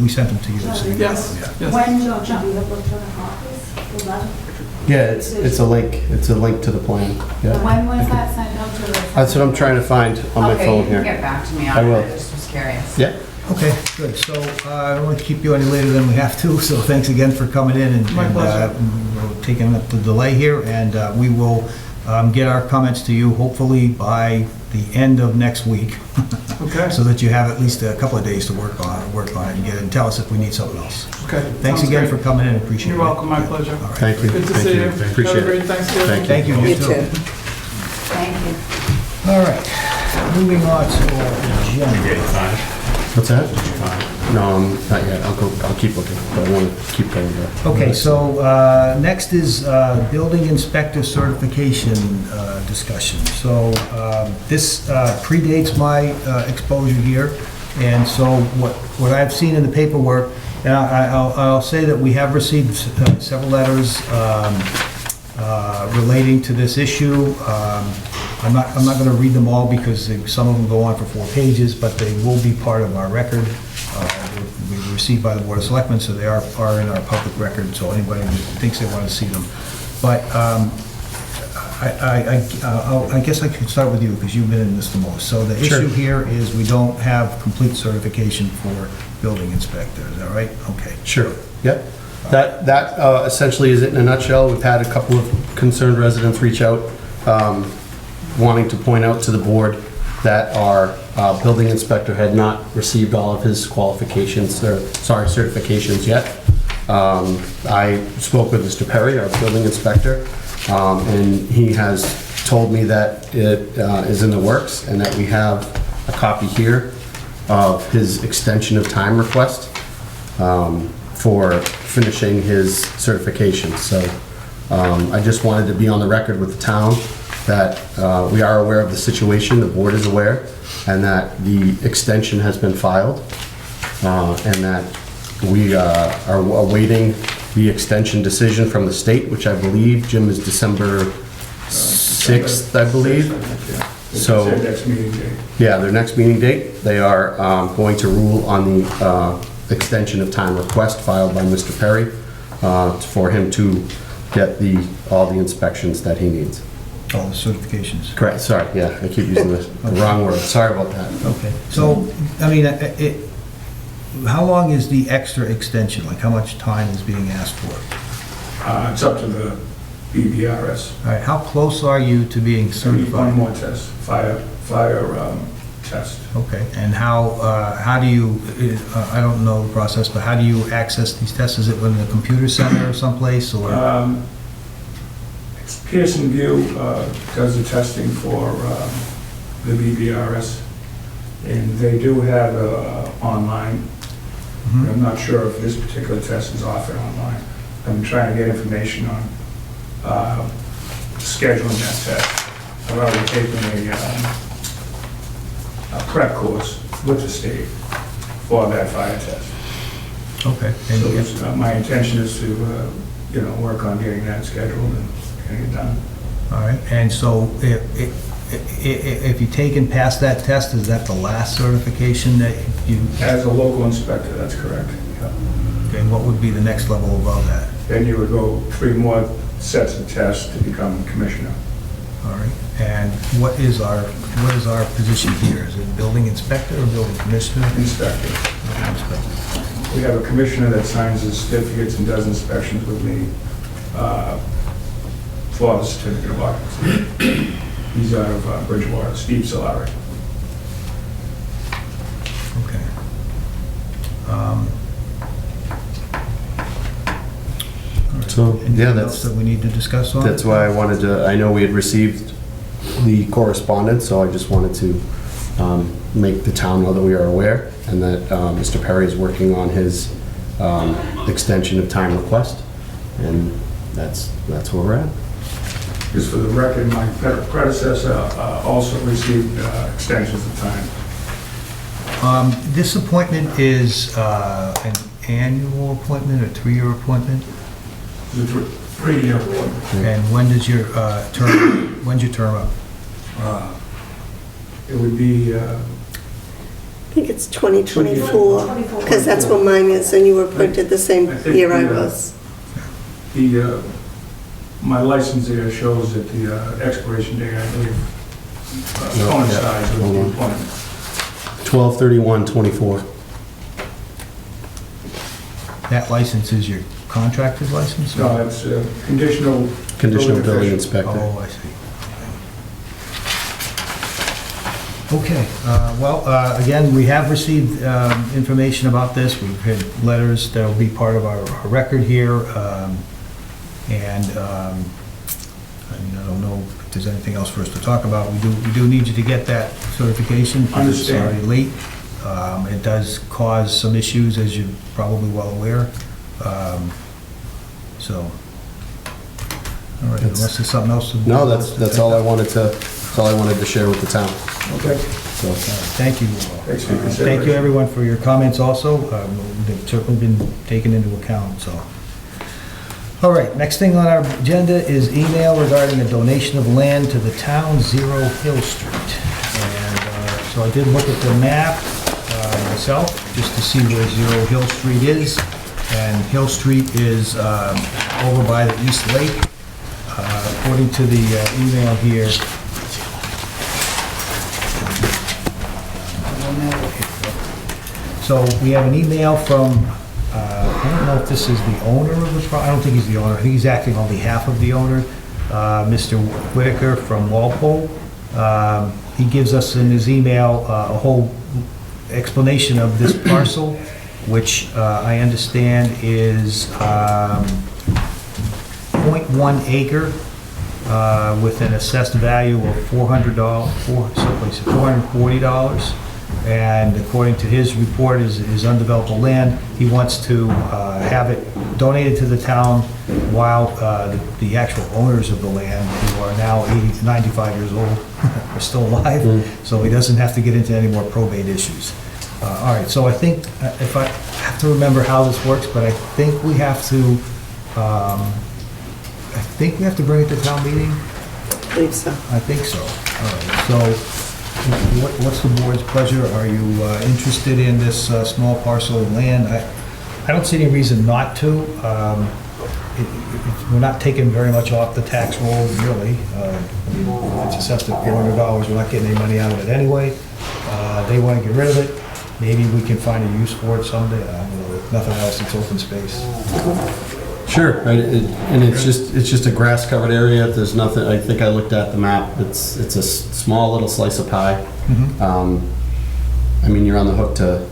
We sent them to you. So you Yes, got them, yes. When, do you have electronic copies? Will that- Yeah, it's a link. It's a link to the plan. Yeah. When was that sent out to the? That's what I'm trying to find on my phone Okay, you here. can get back to me I on will. it, I just was curious. Yeah. Okay, good. So I don't want to keep you any later than we have to, so thanks again for coming in and My pleasure. taking up the delay here. And we will get our comments to you hopefully by the end of next week. Okay. So that you have at least a couple of days to work on it and get it and tell us if we need something else. Okay. Thanks Sounds again great. for coming in, appreciate it. You're welcome, my pleasure. All right. Thank you. Good to Thank see you. Appreciate Have a it. great Thanksgiving. Thank you. Thank you. You too. Thank you. All right, moving on to our agenda. What's that? No, not yet. I'll keep looking, but I want to keep going there. Okay, so next is building inspector certification discussion. So this predates my exposure here, and so what I've seen in the paperwork, and I'll say that we have received several letters relating to this issue. I'm not going to read them all because some of them go on for 4 pages, but they will be part of our record. We were received by the Board of Selectmen, so they are in our public record, so anybody who thinks they want to see them. But I guess I could start with you because you've been in this the most. So the Sure. issue here is we don't have complete certification for building inspector, is that right? Okay. Sure, yep. That essentially is it in a nutshell. We've had a couple of concerned residents reach out, wanting to point out to the board that our building inspector had not received all of his certifications yet. I spoke with Mr. Perry, our building inspector, and he has told me that it is in the works and that we have a copy here of his extension of time request for finishing his certification. So I just wanted to be on the record with the town that we are aware of the situation, the board is aware, and that the extension has been filed, and that we are awaiting the extension decision from the state, which I believe, Jim, is December 6th, I believe. So, Their next meeting date. yeah, their next meeting date, they are going to rule on the extension of time request filed by Mr. Perry for him to get all the inspections that he needs. All the certifications. Correct, sorry, yeah, I keep using the wrong word, sorry about that. Okay, so, I mean, how long is the extra extension? Like, how much time is being asked for? It's up to the BBRS. All right, how close are you to being One certified? more test, fire test. Okay, and how do you, I don't know the process, but how do you access these tests? Is it in the computer center or someplace, or? Pearson View does the testing for the BBRS, and they do have online. Mhm. I'm not sure if this particular test is offered online. I'm trying to get information on scheduling that test. I've already taken a prep course with the state for that fire test. Okay. So my intention is to, work on getting that scheduled and getting it done. All right, and so if you take and pass that test, is that the last certification that you, As a local inspector, that's correct. Yeah. okay, what would be the next level above that? Then you would go 3 more sets of tests to become commissioner. All right, and what is our position here? Is it building inspector or building commissioner? Inspector. Inspector. We have a commissioner that signs his certificates and does inspections with me for the certificate of occupancy. He's out of Bridgewater, Steve Solari. Okay. So, Anything yeah, else that we need to discuss on? That's why I wanted to, I know we had received the correspondence, so I just wanted to make the town know that we are aware and that Mr. Perry is working on his extension of time request, and that's where we're at. Just for the record, my predecessor also received extensions of time. This appointment is an annual appointment or 3-year appointment? It's a 3-year appointment. And when does your when's your term up? It would be, I think it's 2024, because that's when mine is, and you were appointed the same year I was. my license there shows that the expiration date, I believe, coincides with the appointment. 12/31/24. that license is your contractor's license? No, it's conditional. Conditional building official. inspector. Oh, I see. Okay, well, again, we have received information about this. We've had letters that will be part of our record here. And I mean, I don't know if there's anything else for us to talk about. We do need you to get that certification because it's Understand. already late. It does cause some issues, as you're probably well aware. So, all right, unless there's something else. No, that's all I wanted to share with the town. Okay. So, Thank you. Thanks for your Thank you, consideration. everyone, for your comments also. They've certainly been taken into account, so. All right, next thing on our agenda is email regarding a donation of land to the town, 0 Hill Street. And so I did look at the map myself, just to see where 0 Hill Street is. And Hill Street is over by the East Lake. According to the email here, so we have an email from, I don't know if this is the owner of the property. I don't think he's the owner. I think he's acting on behalf of the owner, Mr. Whitaker from Walpole. He gives us in his email a whole explanation of this parcel, which I understand is 0.1 acre with an assessed value of $440. And according to his report, is undeveloped land. He wants to have it donated to the town while the actual owners of the land, who are now 95 years old, are still alive, so he doesn't have to get into any more probate issues. All right, so I think, if I have to remember how this works, but I think we have to, bring it to town meeting? I believe so. I think so. All right, so what's the board's pleasure? Are you interested in this small parcel of land? I don't see any reason not to. We're not taking very much off the tax roll, really. It's assessed at $400. We're not getting any money out of it anyway. They want to get rid of it. Maybe we can find a use for it someday. I don't know. If nothing else, it's open space. sure, right, and it's just a grass-covered area. There's nothing, I think I looked at the map. It's a small little slice of pie. I mean, you're on the hook to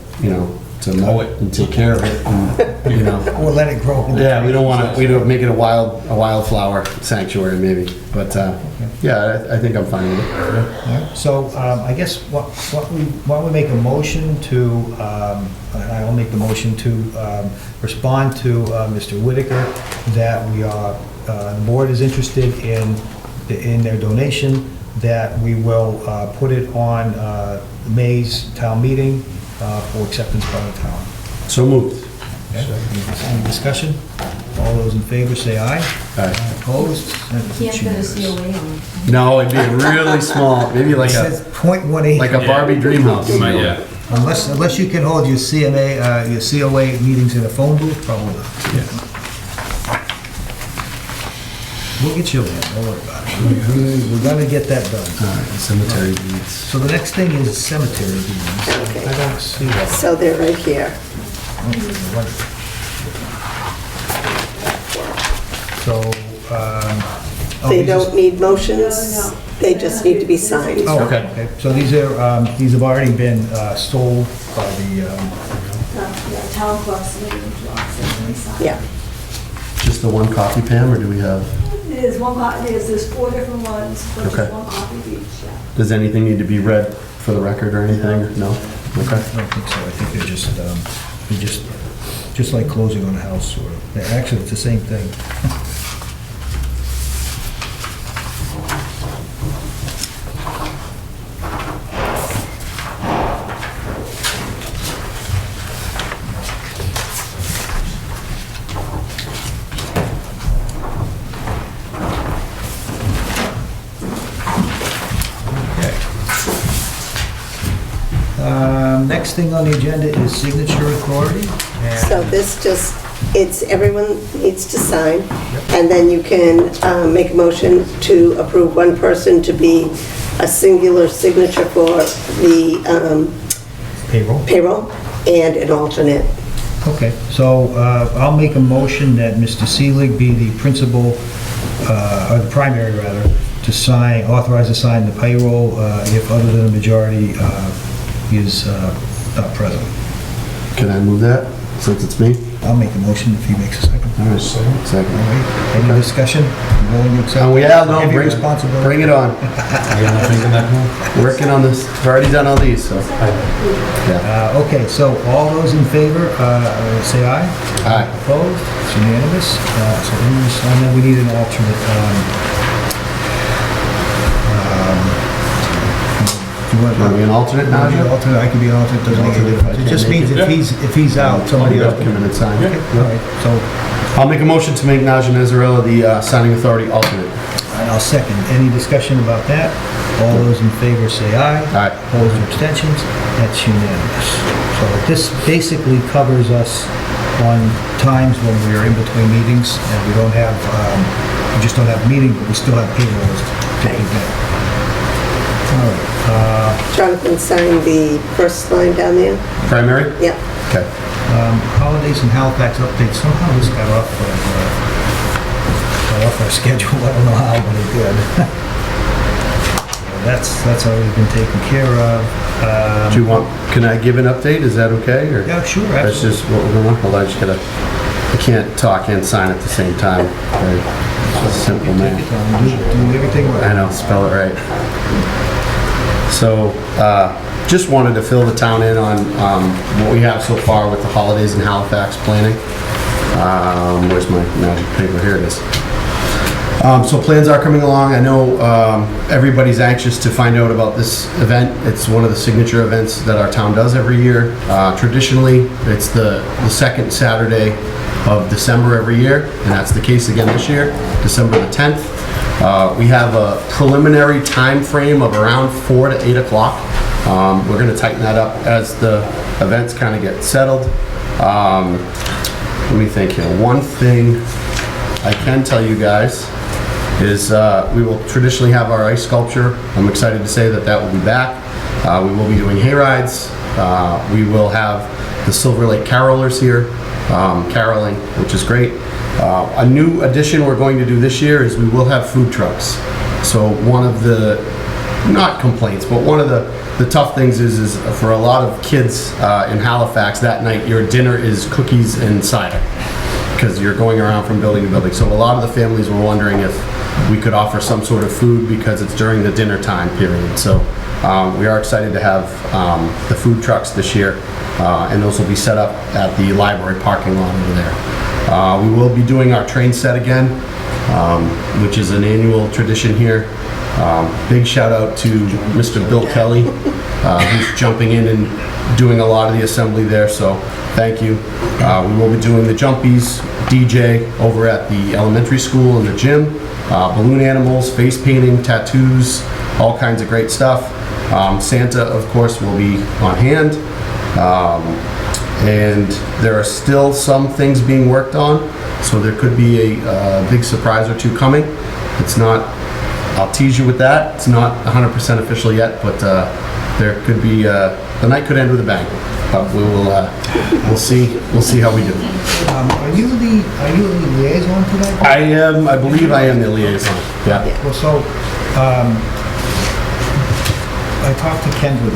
mow it and take care of it, and, Or let it grow. Yeah, we don't want to make it a wildflower sanctuary, maybe. But yeah, I think I'm fine with it. Alright, so I guess why don't we make a motion to, I'll make the motion to respond to Mr. Whitaker that we are, the board is interested in their donation, that we will put it on May's town meeting for acceptance by the town. So moved. Okay. Any discussion? All those in favor say aye. Aye. Opposed? Can't get a COA on it. No, it'd be really small, maybe like It says 0.18. a Barbie dream house. Unless you can hold your CMA, your COA meetings in a phone booth, probably not. We'll get you in, don't worry about it. We're gonna get that done. All right, cemetery deeds. So the next thing is cemetery deeds. Okay. I don't see that. So they're right here. So, They these are- don't need motions, they just need to be signed. Oh, Okay. okay. So these have already been sold by the, Town clerk's meeting, Yeah. Just the one copy, Pam, or do we have, It is one copy, there's 4 different ones, but Okay. just one copy of each, yeah. does anything need to be read for the record or anything? No? I Okay. don't think so. I think they're just like closing on a house, sort of. Actually, it's the same thing. Next thing on the agenda is signature authority. and- So this just, everyone needs to sign, and then you can make a motion to approve one person to be a singular signature for the Payroll. payroll and an alternate Okay, so I'll make a motion that Mr. Seelig be the principal, or the primary rather, to sign, authorize to sign the payroll if other than a majority is not present. Can I move that, since it's me? I'll make the motion if he makes a second. All right, second. All right, any discussion? Willing to accept? Oh, yeah, no, Heavy bring responsibility. it on. Working on this, I've already done all these, so. Yeah. Okay, so all those in favor, say aye. Aye. Opposed? It's unanimous. So and then we need an alternate. Do you want Want to be an alternate now, An Joe? alternate, I can be an alternate, doesn't make any difference. It just means if he's out, somebody else Come in and sign. Okay, all right, so, I'll make a motion to make Naja Nezarella the signing authority alternate. and I'll second. Any discussion about that? All those in favor say aye. Aye. Opposed or abstentions? That's unanimous. So this basically covers us on times when we are in between meetings and we don't have, we just don't have a meeting, but we still have payrolls to present. All right. Jonathan signed the first line down there. Primary? Yep. Okay. Holidays in Halifax update, somehow this got off our schedule, I don't know how, but it did. That's already been taken care of. Do you want, can I give an update? Is that okay? Or Yeah, sure, that's absolutely. just what we're going on? Hold on, I just gotta, I can't talk and sign at the same time. Very simple, man. Do everything right. I know, spell it right. So, just wanted to fill the town in on what we have so far with the holidays in Halifax planning. Where's my magic paper? Here it is. So plans are coming along. I know everybody's anxious to find out about this event. It's one of the signature events that our town does every year. Traditionally, it's the second Saturday of December every year, and that's the case again this year, December the 10th. We have a preliminary time frame of around 4 to 8 o'clock. We're going to tighten that up as the events kind of get settled. Let me think here. One thing I can tell you guys is we will traditionally have our ice sculpture. I'm excited to say that will be back. We will be doing hay rides. We will have the Silver Lake Carolers here caroling, which is great. A new addition we're going to do this year is we will have food trucks. So one of the, not complaints, but one of the tough things is for a lot of kids in Halifax that night, your dinner is cookies and cider because you're going around from building to building. So a lot of the families were wondering if we could offer some sort of food because it's during the dinner time period. So we are excited to have the food trucks this year, and those will be set up at the library parking lot over there. We will be doing our train set again, which is an annual tradition here. Big shout out to Mr. Bill Kelly, who's jumping in and doing a lot of the assembly there, so thank you. We will be doing the jumpies, DJ over at the elementary school and the gym, balloon animals, face painting, tattoos, all kinds of great stuff. Santa, of course, will be on hand. And there are still some things being worked on, so there could be a big surprise or two coming. It's not, I'll tease you with that, it's not 100% official yet, but there could be, the night could end with a bang. But we'll see how we do. Are you the liaison to that? I believe I am the liaison, yeah. Well, so, I talked to Kendra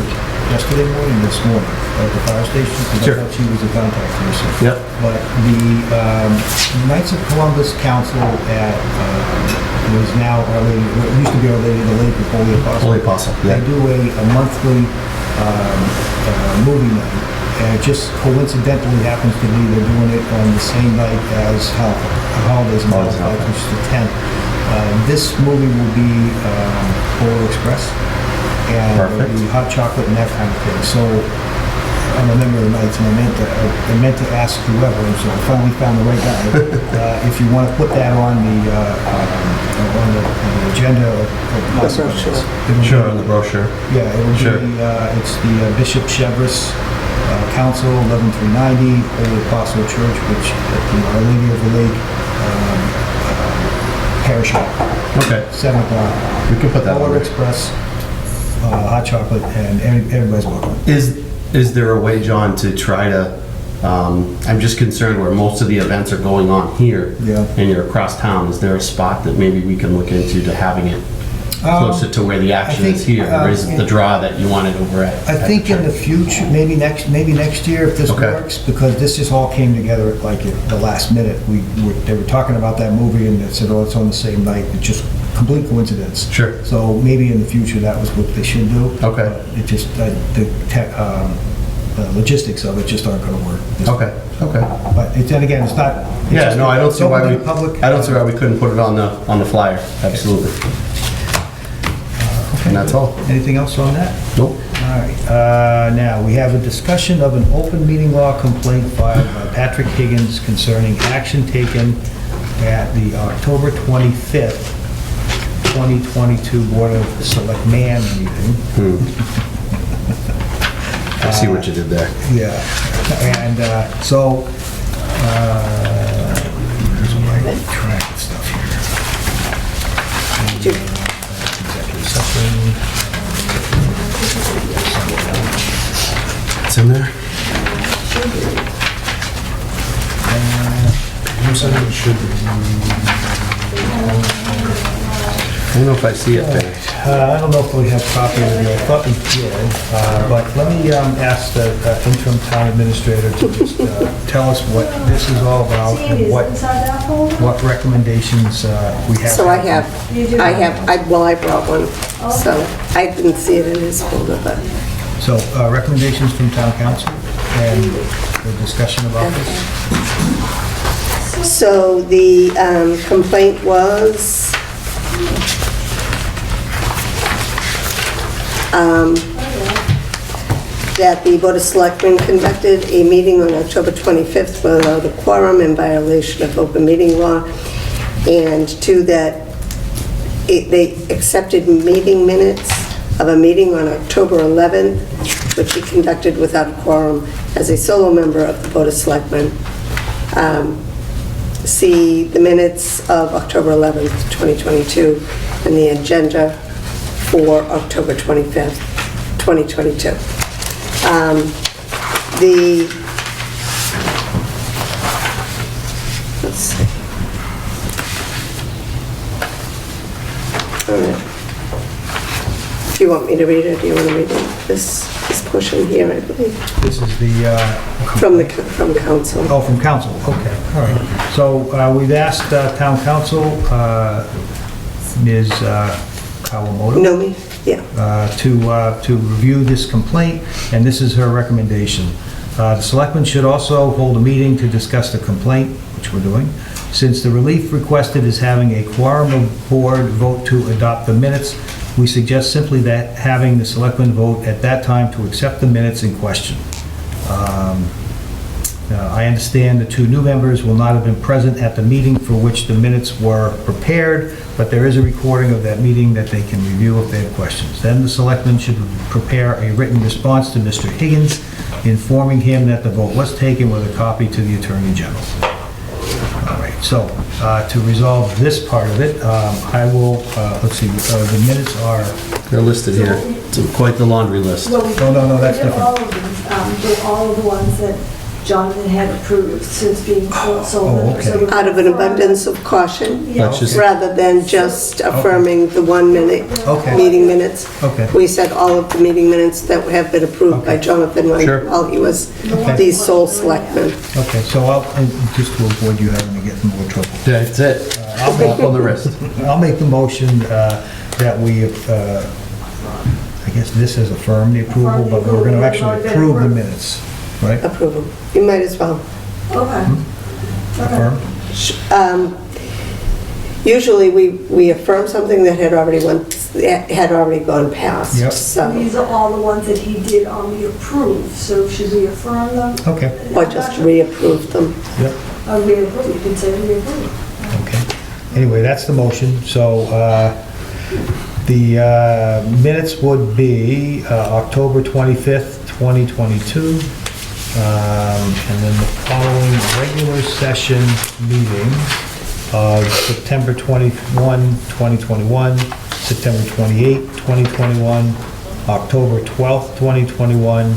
yesterday morning, this morning, at the fire station, because Sure. I thought she was a contact person. Yep. But the Knights of Columbus Council was now Our Lady, it used to be Our Lady of the Lake with Holy Apostle. Holy Apostle, yeah. They do a monthly movie night, and it just coincidentally happens to be they're doing it on the same night as Holidays in Halifax, which is the 10th. This movie will be Polar Express, and there'll be hot chocolate and that kind of thing. So I'm a member of the Knights, and I meant to ask whoever, and so I finally found the right guy. If you want to put that on the agenda of possibilities. Sure, on the brochure. Yeah, it'll be, it's the Bishop Chevres Council, 11390, Holy Apostle Church, which at the Our Lady of the Lake Parish Hall. Okay. 7 o'clock. We can put that on Polar there. Express, hot chocolate, and everybody's welcome. Is there a way, John, to try to I'm just concerned where most of the events are going on here, Yeah. and you're across town. Is there a spot that maybe we can look into to having it closer to where the action think, is here? Or is it the draw that you wanted over at? I think in the future, maybe next year if this Okay. works, because this just all came together like at the last minute. They were talking about that movie and they said, oh, it's on the same night. It's just complete coincidence. Sure. So maybe in the future that was what they should do. Okay. It just, the logistics of it just aren't gonna work. Okay, okay. But then again, it's not. it's Yeah, just- no, I don't see why it's we, open to public. I don't see why we couldn't put it on the flyer. Absolutely. And that's all. Anything else on that? Nope. All right, now, we have a discussion of an open meeting law complaint filed by Patrick Higgins concerning action taken at the October 25th, 2022 Board of Selectmen meeting. I see what you did there. Yeah, and so, here's my track of stuff here. Executive session. It's in there? You said it should I don't know if I see it there. I don't know if we have copy of it. I thought we did, but let me ask the interim town administrator to just tell us what this is all about Sandy, and is it inside that folder? what recommendations we have. So I brought one, Oh. so I didn't see it in his folder, but So recommendations from town council and the discussion about this. So the complaint was that the Board of Selectmen conducted a meeting on October 25th without a quorum in violation of open meeting law, and two, that they accepted meeting minutes of a meeting on October 11th, which he conducted without a quorum as a solo member of the Board of Selectmen. See the minutes of October 11th, 2022, and the agenda for October 25th, 2022. Let's see. All right. Do you want me to read it? Do you want to read it? This portion here, I believe, This is the... from council. Oh, from council, okay, all right. So we've asked town council, Ms. Kawamoto. Nomi, yeah. To review this complaint, and this is her recommendation. The selectmen should also hold a meeting to discuss the complaint, which we're doing. Since the relief requested is having a quorum of board vote to adopt the minutes, we suggest simply that having the selectmen vote at that time to accept the minutes in question. I understand the two new members will not have been present at the meeting for which the minutes were prepared, but there is a recording of that meeting that they can review if they have questions. Then the selectmen should prepare a written response to Mr. Higgins, informing him that the vote was taken with a copy to the Attorney General. All right, so to resolve this part of it, I will, let's see, the minutes are... They're listed here. It's quite the laundry list. Well, we No, that's did different. all of these, did all of the ones that Jonathan had approved since being sole Oh, member. okay. So we- Out of an abundance of caution, Yeah. That's just- rather than just affirming the 1 minute Okay. meeting minutes. Okay. We said all of the meeting minutes that have been approved by Okay. Jonathan Sure. while he was Okay. the sole selectman. Okay, so I'll, and just to avoid you having to get in more trouble. That's it. I'll make On the wrist. I'll make the motion that we, I guess this has affirmed the approval, but we're going to actually approve the minutes, right? Approve them. You might as well. Okay. Affirm? Usually, we affirm something that had already gone past. Yep. So, These are all the ones that he did on the approved, so should we affirm them? Okay, or just reapprove them. yep, Reapprove, you can say reapprove. okay. Anyway, that's the motion, so the minutes would be October 25th, 2022, and then the following regular session meeting of September 21, 2021, September 28, 2021, October 12th, 2021,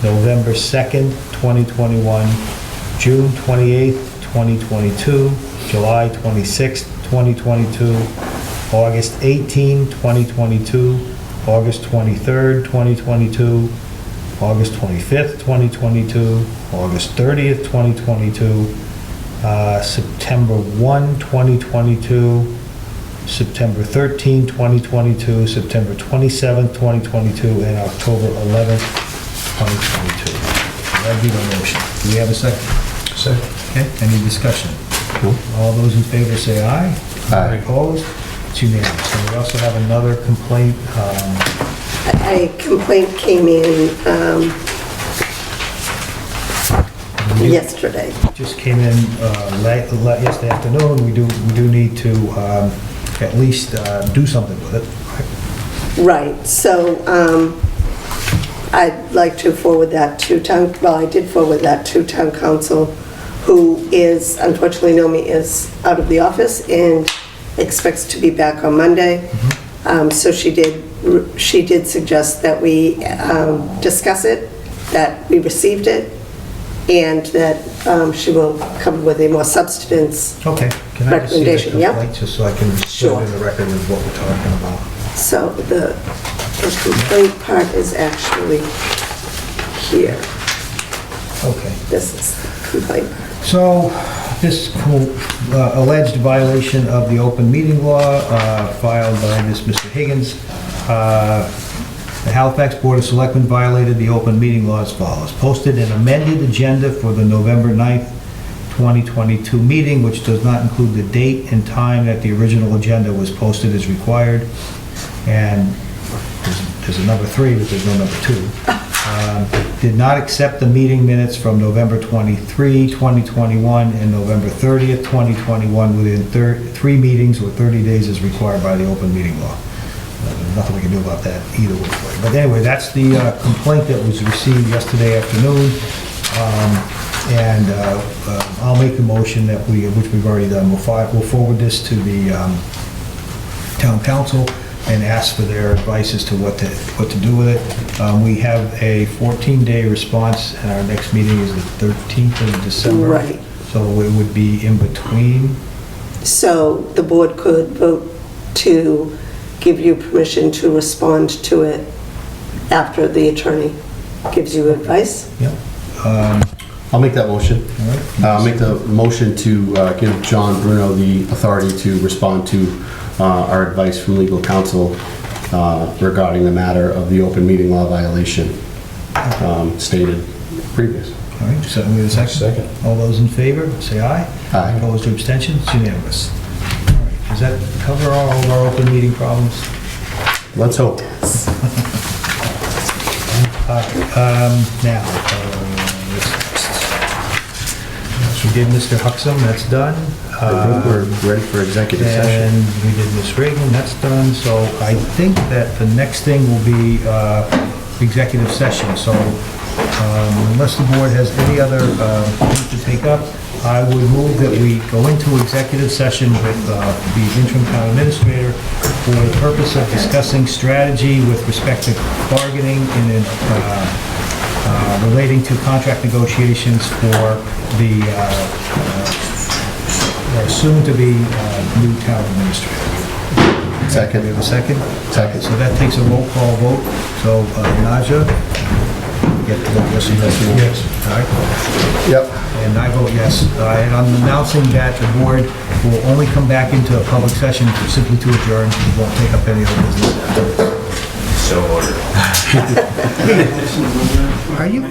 November 2nd, 2021, June 28th, 2022, July 26th, 2022, August 18, 2022, August 23rd, 2022, August 25th, 2022, August 30th, 2022, September 1, 2022, September 13, 2022, September 27, 2022, and October 11, 2022. That'd be the motion. Do we have a second? Second. Okay, any discussion? No. All those in favor say aye. Aye. Opposed? It's unanimous. And we also have another complaint. A complaint came in yesterday. Just came in yesterday afternoon. We do need to at least do something with it. Right, so I'd like to forward that to town, well, I did forward that to town council, who is, unfortunately, Naomi is out of the office and expects to be back on Monday. So she did suggest that we discuss it, that we received it, and that she will come with a more substance Okay. Can I just see the recommendation. Yeah. complaint, just so I can put Sure. it in the record of what we're talking about? So the complaint part is actually here. Okay. This is the complaint. So, this alleged violation of the open meeting law filed by this Mr. Higgins. The Halifax Board of Selectmen violated the open meeting law as follows. Posted an amended agenda for the November 9th, 2022 meeting, which does not include the date and time that the original agenda was posted as required. And there's a number 3, but there's no number 2. Did not accept the meeting minutes from November 23, 2021 and November 30th, 2021 within 3 meetings or 30 days as required by the open meeting law. There's nothing we can do about that either way. But anyway, that's the complaint that was received yesterday afternoon. And I'll make the motion that which we've already done. We'll forward this to the town council and ask for their advice as to what to do with it. We have a 14-day response, and our next meeting is the 13th of December. Right. So it would be in between. So the board could vote to give you permission to respond to it after the attorney gives you advice? Yep. I'll make that motion. All right. I'll make the motion to give John Bruno the authority to respond to our advice from legal counsel regarding the matter of the open meeting law violation stated previous. All right, so we have a second? Second. All those in favor, say aye. Aye. Opposed or abstentions? It's unanimous. All right, does that cover all of our open meeting problems? Let's hope. Now, we did Mr. Huxham, that's done. We're ready for executive session. And we did Ms. Reagan, that's done. So I think that the next thing will be executive session. So unless the board has any other things to take up, I would move that we go into executive session with the interim town administrator for the purpose of discussing strategy with respect to bargaining and relating to contract negotiations for the soon-to-be new town administrator. Second. We have a second? Second. So that takes a roll call vote. So Naja? Get the vote yes or no? Yes. All right. Yep. And I vote yes. And I'm announcing that the board will only come back into a public session simply to adjourn. We won't take up any other business. So ordered. Are you?